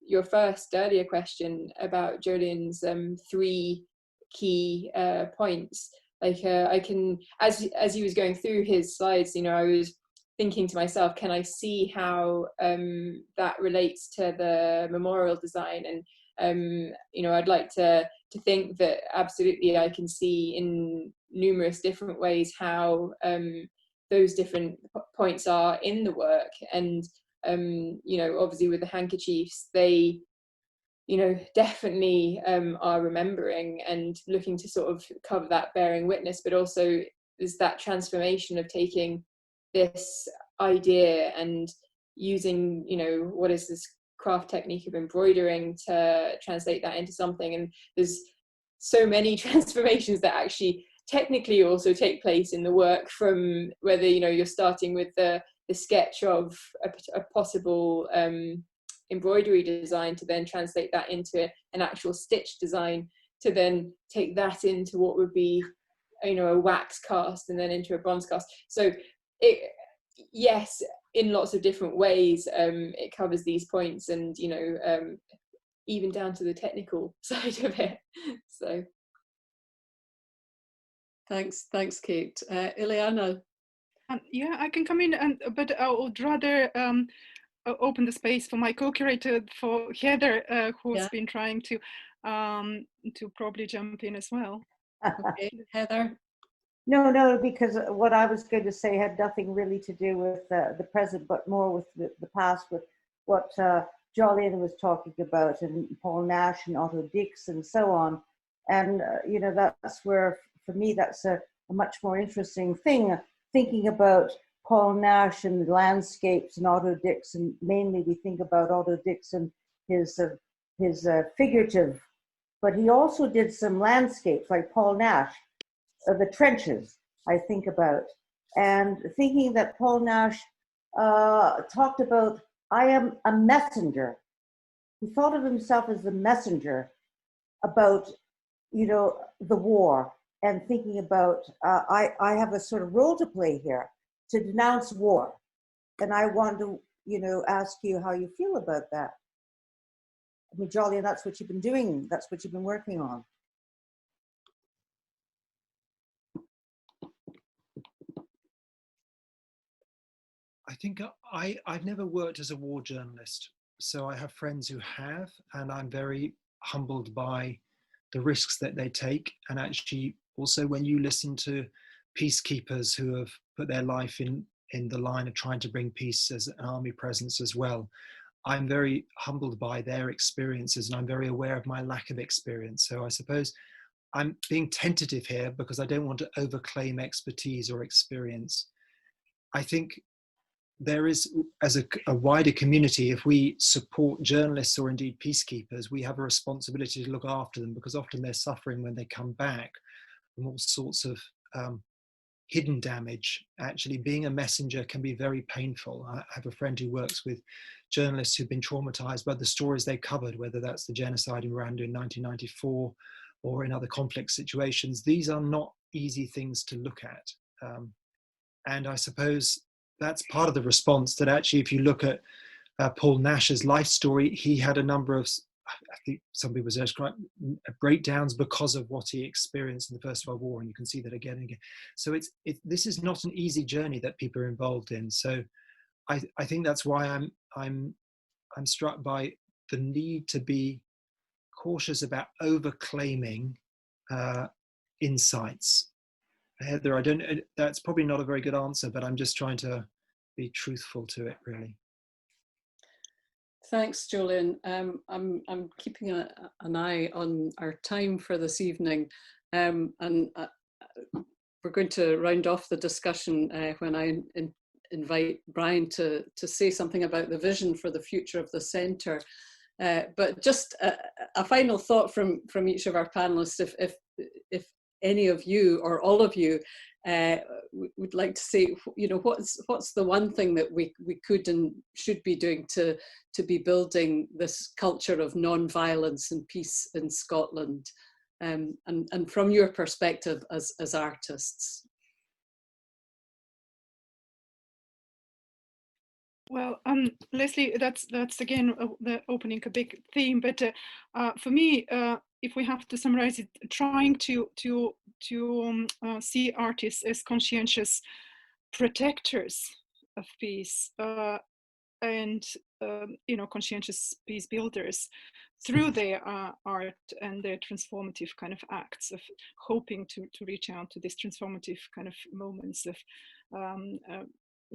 [SPEAKER 10] your first earlier question about Jolyon's 3 key points, like I can, as he was going through his slides, you know, I was thinking to myself, can I see how that relates to the memorial design? And you know, I'd like to think that absolutely I can see in numerous different ways how those different points are in the work. And you know, obviously with the handkerchiefs, they, you know, definitely are remembering and looking to sort of cover that bearing witness, but also there's that transformation of taking this idea and using, you know, what is this craft technique of embroidering to translate that into something. And there's so many transformations that actually technically also take place in the work, from whether, you know, you're starting with the sketch of a possible embroidery design to then translate that into an actual stitch design, to then take that into what would be, you know, a wax cast, and then into a bronze cast. So it, yes, in lots of different ways, it covers these points, and, you know, even down to the technical side of it. So thanks, Kate. Ileana.
[SPEAKER 13] Yeah, I can come in, but I would rather open the space for my co-curator, for Heather, who's been trying to probably jump in as well.
[SPEAKER 6] Okay, Heather.
[SPEAKER 14] No, because what I was going to say had nothing really to do with the present, but more with the past, with what Jolyon was talking about, and Paul Nash and Otto Dix and so on. And, you know, that's where, for me, that's a much more interesting thing, thinking about Paul Nash and the landscapes and Otto Dix, and mainly we think about Otto Dix and his figurative, but he also did some landscapes like Paul Nash. The trenches, I think about, and thinking that Paul Nash talked about, I am a messenger. He thought of himself as the messenger about, you know, the war, and thinking about, I have a sort of role to play here, to denounce war. And I want to, you know, ask you how you feel about that. I mean, Jolyon, that's what you've been doing. That's what you've been working on.
[SPEAKER 7] I think I've never worked as a war journalist, so I have friends who have, and I'm very humbled by the risks that they take. And actually, also when you listen to peacekeepers who have put their life in the line of trying to bring peace as an army presence as well, I'm very humbled by their experiences, and I'm very aware of my lack of experience. So I suppose I'm being tentative here because I don't want to overclaim expertise or experience. I think there is, as a wider community, if we support journalists or indeed peacekeepers, we have a responsibility to look after them, because often they're suffering when they come back from all sorts of hidden damage. Actually, being a messenger can be very painful. I have a friend who works with journalists who've been traumatized by the stories they covered, whether that's the genocide in Rwanda in 1994 or in other conflict situations. These are not easy things to look at. And I suppose that's part of the response, that actually, if you look at Paul Nash's life story, he had a number of, I think some people describe breakdowns because of what he experienced in the First World War, and you can see that again and again. So this is not an easy journey that people are involved in. So I think that's why I'm struck by the need to be cautious about overclaiming insights. Heather, that's probably not a very good answer, but I'm just trying to be truthful to it, really.
[SPEAKER 6] Thanks, Jolyon. I'm keeping an eye on our time for this evening, and we're going to round off the discussion when I invite Brian to say something about the vision for the future of the centre. But just a final thought from each of our panellists, if any of you or all of you would like to say, you know, what's the one thing that we could and should be doing to be building this culture of non-violence and peace in Scotland, and from your perspective as artists?
[SPEAKER 13] Well, Lesley, that's again the opening a big theme. But for me, if we have to summarize it, trying to see artists as conscientious protectors of peace and you know, conscientious peace builders through their art and their transformative kind of acts of hoping to reach out to these transformative kind of moments of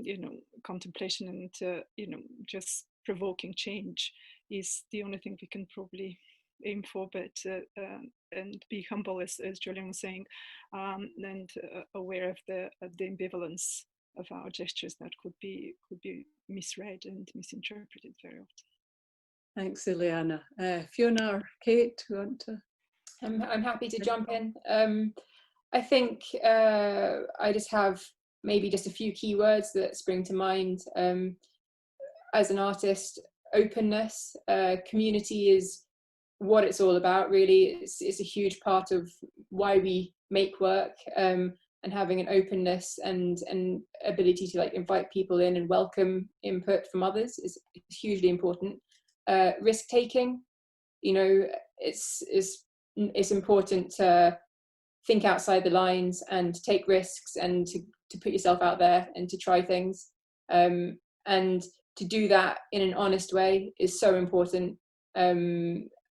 [SPEAKER 13] you know, contemplation and you know, just provoking change is the only thing we can probably aim for. But and be humble, as Jolyon was saying, and aware of the ambivalence of our gestures that could be misread and misinterpreted very often.
[SPEAKER 6] Thanks, Ileana. Fiona or Kate, who want to?
[SPEAKER 10] I'm happy to jump in. I think I just have maybe just a few key words that spring to mind. As an artist, openness, community is what it's all about, really. It's a huge part of why we make work, and having an openness and ability to like invite people in and welcome input from others is hugely important. Risk taking, you know, it's important to think outside the lines and to take risks and to put yourself out there and to try things, and to do that in an honest way is so important.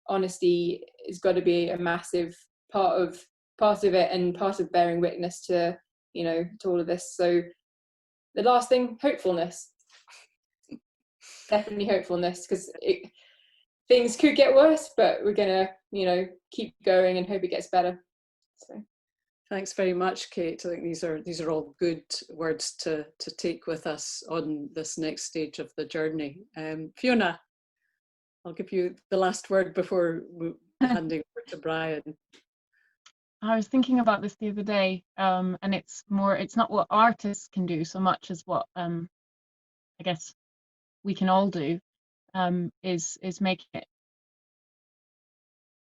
[SPEAKER 10] Honesty has got to be a massive part of it and part of bearing witness to, you know, to all of this. So the last thing, hopefulness. Definitely hopefulness, because things could get worse, but we're gonna, you know, keep going and hope it gets better. So
[SPEAKER 6] thanks very much, Kate. I think these are all good words to take with us on this next stage of the journey. Fiona, I'll give you the last word before handing over to Brian.
[SPEAKER 11] I was thinking about this the other day, and it's not what artists can do so much as what I guess we can all do, is make it,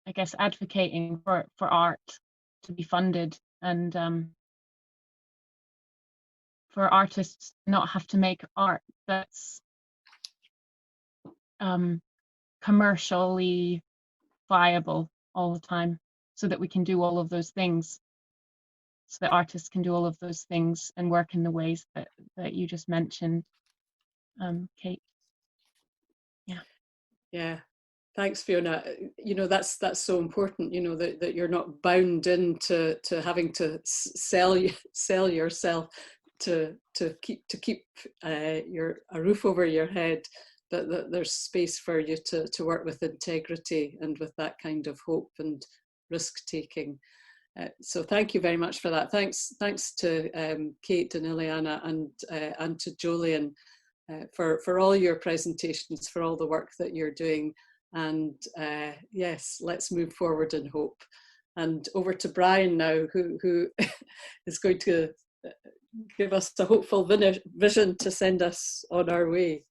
[SPEAKER 11] I guess, advocating for art to be funded, and for artists not have to make art that's commercially viable all the time, so that we can do all of those things, so that artists can do all of those things and work in the ways that you just mentioned, Kate.
[SPEAKER 6] Yeah, thanks, Fiona. You know, that's so important, you know, that you're not bound into having to sell yourself to keep a roof over your head, but that there's space for you to work with integrity and with that kind of hope and risk taking. So thank you very much for that. Thanks to Kate and Ileana and to Jolyon for all your presentations, for all the work that you're doing. And yes, let's move forward in hope. And over to Brian now, who is going to give us a hopeful vision to send us on our way.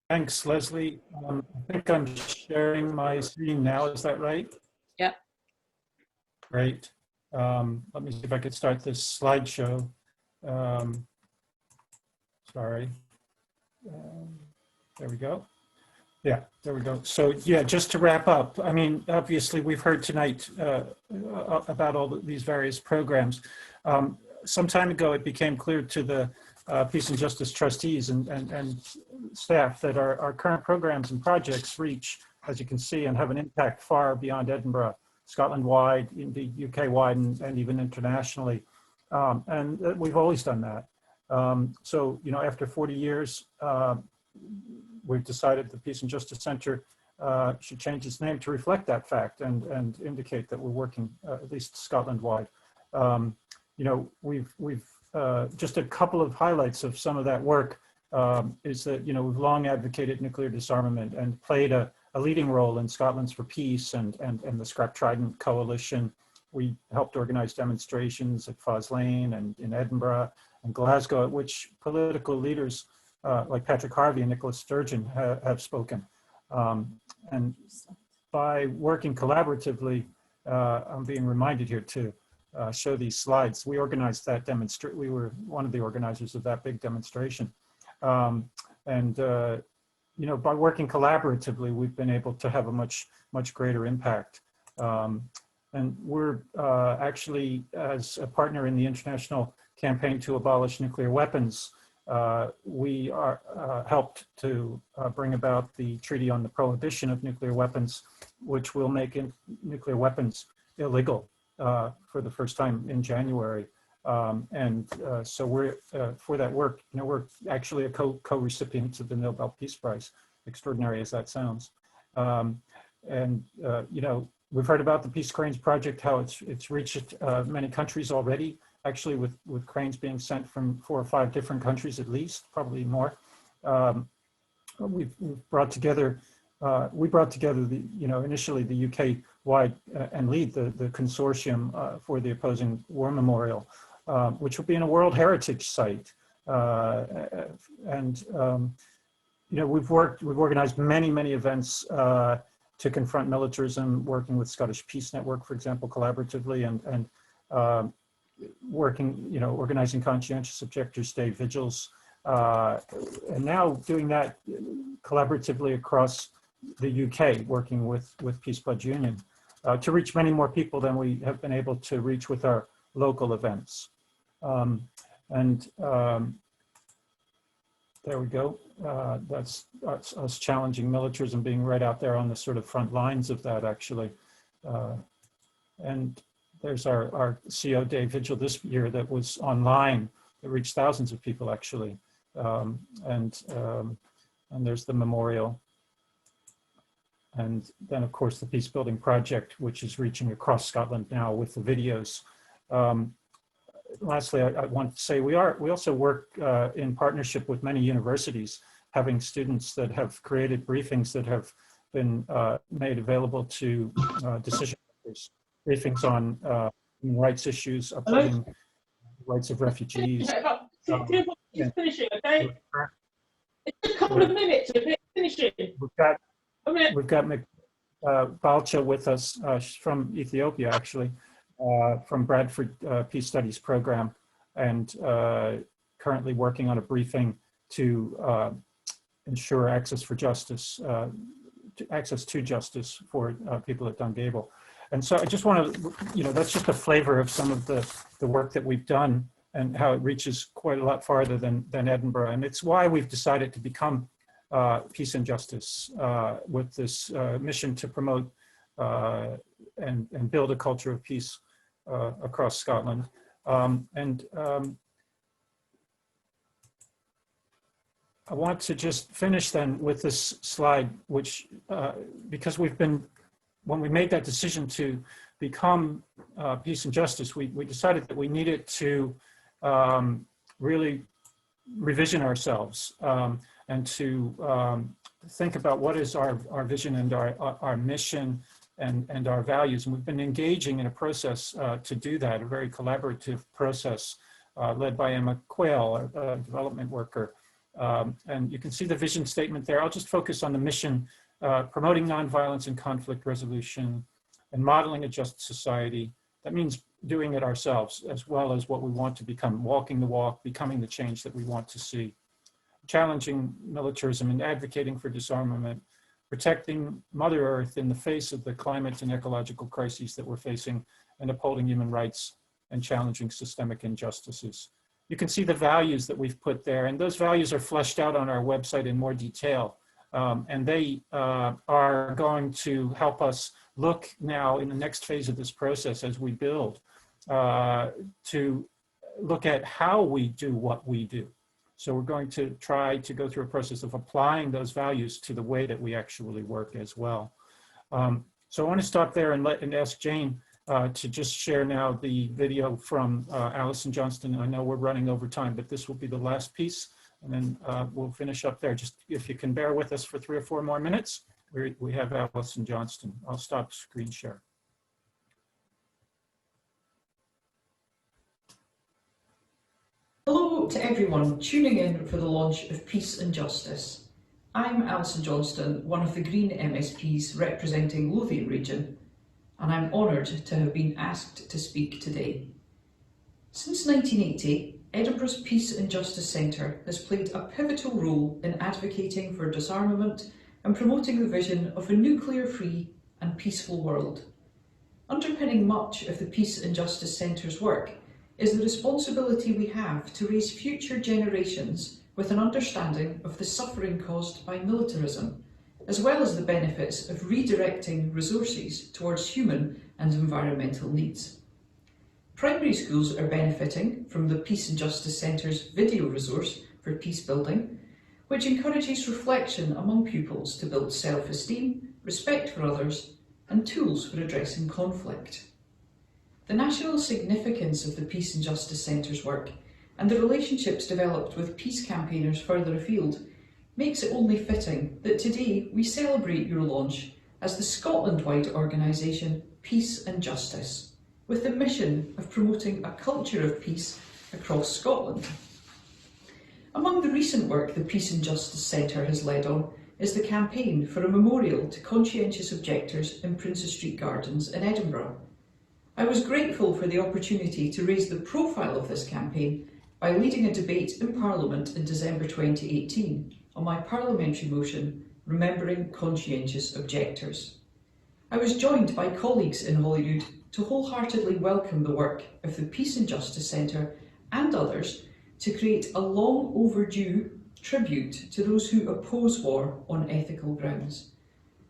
[SPEAKER 3] Thanks, Lesley. I think I'm sharing my screen now. Is that right?
[SPEAKER 6] Yeah.
[SPEAKER 3] Great. Let me see if I could start this slideshow. Sorry. There we go. Yeah, there we go. So yeah, just to wrap up, I mean, obviously we've heard tonight about all these various programs. Some time ago, it became clear to the Peace and Justice trustees and staff that our current programs and projects reach, as you can see, and have an impact far beyond Edinburgh, Scotland-wide, indeed UK-wide, and even internationally. And we've always done that. So, you know, after 40 years, we've decided the Peace and Justice Center should change its name to reflect that fact and indicate that we're working at least Scotland-wide. You know, we've just a couple of highlights of some of that work is that, you know, we've long advocated nuclear disarmament and played a leading role in Scotland's for Peace and the Scrap Trident Coalition. We helped organize demonstrations at Foss Lane and in Edinburgh and Glasgow, at which political leaders like Patrick Harvey and Nicola Sturgeon have spoken. And by working collaboratively, I'm being reminded here to show these slides. We organized that demonstration. We were one of the organizers of that big demonstration. You know, by working collaboratively, we've been able to have a much greater impact. And we're actually, as a partner in the international campaign to abolish nuclear weapons, we are helped to bring about the Treaty on the Prohibition of Nuclear Weapons, which will make nuclear weapons illegal for the first time in January. So we're, for that work, you know, we're actually a co-recipients of the Nobel Peace Prize, extraordinary as that sounds. You know, we've heard about the Peace Cranes Project, how it's reached many countries already, actually with cranes being sent from 4 or 5 different countries at least, probably more. We've brought together, we brought together the, you know, initially the UK-wide and lead the consortium for the opposing war memorial, which will be in a World Heritage Site. You know, we've organized many events to confront militarism, working with Scottish Peace Network, for example, collaboratively, and working, you know, organizing Conscientious, Objectors Day, Vigils, and now doing that collaboratively across the UK, working with Peace Pledge Union to reach many more people than we have been able to reach with our local events. There we go. That's us challenging militarism, being right out there on the sort of front lines of that, actually. And there's our CO Day Vigil this year that was online. It reached thousands of people, actually. And there's the memorial. And then, of course, the Peacebuilding project, which is reaching across Scotland now with the videos. Lastly, I want to say we also work in partnership with many universities, having students that have created briefings that have been made available to decision makers, briefings on human rights issues, upholding rights of refugees.
[SPEAKER 15] Just finishing, okay? It's a couple of minutes, okay? Finishing.
[SPEAKER 3] We've got Balcha with us from Ethiopia, actually. From Bradford Peace Studies program, and currently working on a briefing to ensure access for justice, access to justice for people at Dungavel. And so I just want to, you know, that's just a flavor of some of the work that we've done and how it reaches quite a lot farther than Edinburgh. And it's why we've decided to become Peace and Justice with this mission to promote and build a culture of peace across Scotland. I want to just finish then with this slide, which, because when we made that decision to become Peace and Justice, we decided that we needed to really revision ourselves and to think about what is our vision and our mission and our values. And we've been engaging in a process to do that, a very collaborative process led by Emma Quayle, a development worker. And you can see the vision statement there. I'll just focus on the mission, promoting nonviolence and conflict resolution and modeling a just society. That means doing it ourselves as well as what we want to become, walking the walk, becoming the change that we want to see. Challenging militarism and advocating for disarmament, protecting Mother Earth in the face of the climate and ecological crises that we're facing, and upholding human rights and challenging systemic injustices. You can see the values that we've put there, and those values are fleshed out on our website in more detail. And they are going to help us look now in the next phase of this process as we build to look at how we do what we do. So we're going to try to go through a process of applying those values to the way that we actually work as well. So I want to stop there and ask Jane to just share now the video from Alison Johnston. I know we're running over time, but this will be the last piece, and then we'll finish up there. Just if you can bear with us for 3 or 4 more minutes, we have Alison Johnston. I'll stop screen share.
[SPEAKER 16] Hello to everyone tuning in for the launch of Peace and Justice. I'm Alison Johnston, one of the Green MSPs representing Lothian Region, and I'm honoured to have been asked to speak today. Since 1980, Edinburgh's Peace and Justice Centre has played a pivotal role in advocating for disarmament and promoting the vision of a nuclear-free and peaceful world. Underpinning much of the Peace and Justice Centre's work is the responsibility we have to raise future generations with an understanding of the suffering caused by militarism, as well as the benefits of redirecting resources towards human and environmental needs. Primary schools are benefiting from the Peace and Justice Centre's video resource for Peacebuilding, which encourages reflection among pupils to build self-esteem, respect for others, and tools for addressing conflict. The national significance of the Peace and Justice Centre's work and the relationships developed with peace campaigners further afield makes it only fitting that today we celebrate your launch as the Scotland-wide organisation Peace and Justice, with the mission of promoting a culture of peace across Scotland. Among the recent work the Peace and Justice Centre has led on is the campaign for a memorial to conscientious objectors in Princes Street Gardens in Edinburgh. I was grateful for the opportunity to raise the profile of this campaign by leading a debate in Parliament in December 2018 on my parliamentary motion, Remembering Conscientious Objectors. I was joined by colleagues in Holyrood to wholeheartedly welcome the work of the Peace and Justice Centre and others to create a long overdue tribute to those who oppose war on ethical grounds.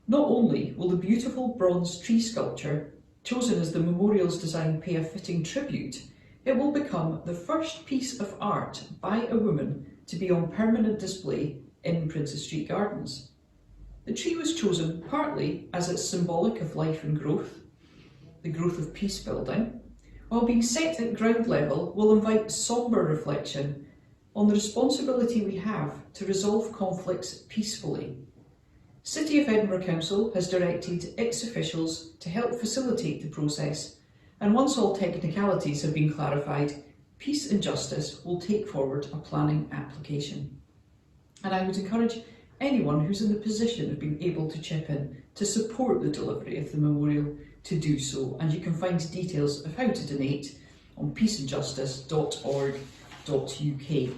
[SPEAKER 16] Not only will the beautiful bronze tree sculpture chosen as the memorial's design pay a fitting tribute, it will become the first piece of art by a woman to be on permanent display in Princes Street Gardens. The tree was chosen partly as it's symbolic of life and growth, the growth of peace building, while being set at ground level will invite sombre reflection on the responsibility we have to resolve conflicts peacefully. City of Edinburgh Council has directed its officials to help facilitate the process, and once all technicalities have been clarified, Peace and Justice will take forward a planning application. And I would encourage anyone who's in the position of being able to chip in to support the delivery of the memorial to do so, and you can find details of how to donate on peaceandjustice.org.uk.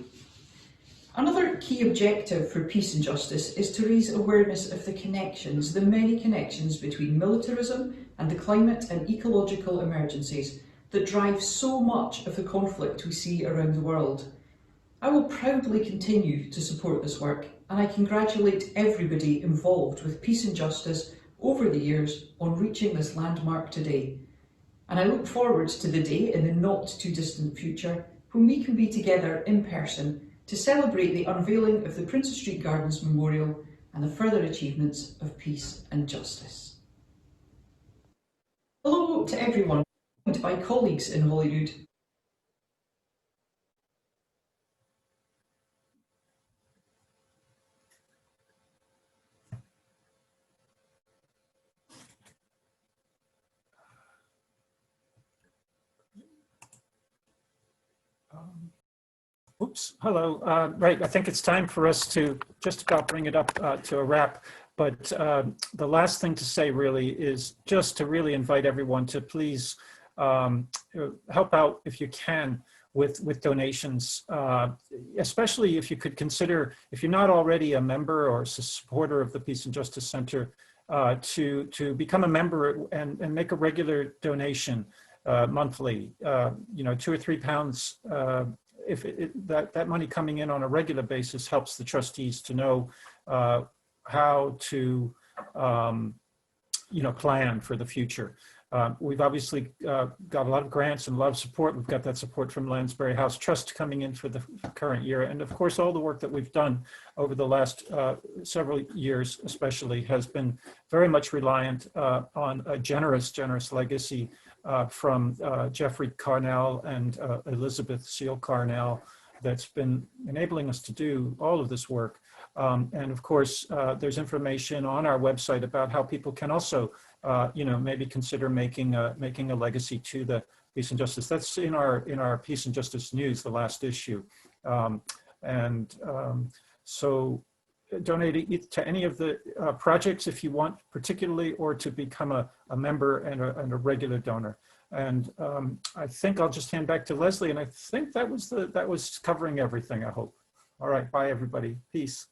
[SPEAKER 16] Another key objective for Peace and Justice is to raise awareness of the connections, the many connections between militarism and the climate and ecological emergencies that drive so much of the conflict we see around the world. I will proudly continue to support this work, and I congratulate everybody involved with Peace and Justice over the years on reaching this landmark today. And I look forward to the day in the not too distant future when we can be together in person to celebrate the unveiling of the Princes Street Gardens Memorial and the further achievements of peace and justice. Hello to everyone, joined by colleagues in Holyrood.
[SPEAKER 3] Oops, hello. Right, I think it's time for us to just about bring it up to a wrap. But the last thing to say really is just to really invite everyone to please help out if you can with donations, especially if you could consider, if you're not already a member or a supporter of the Peace and Justice Center, to become a member and make a regular donation monthly, you know, £2 or £3. If that money coming in on a regular basis helps the trustees to know how to, you know, plan for the future. We've obviously got a lot of grants and a lot of support. We've got that support from Lansbury House Trust coming in for the current year. And of course, all the work that we've done over the last several years especially has been very much reliant on a generous legacy from Jeffrey Carnell and Elizabeth Seal Carnell that's been enabling us to do all of this work. And of course, there's information on our website about how people can also, maybe consider making a legacy to the Peace and Justice. That's in our Peace and Justice news, the last issue. So donate to any of the projects if you want, particularly, or to become a member and a regular donor. And I think I'll just hand back to Lesley, and I think that was covering everything, I hope. All right, bye everybody, peace.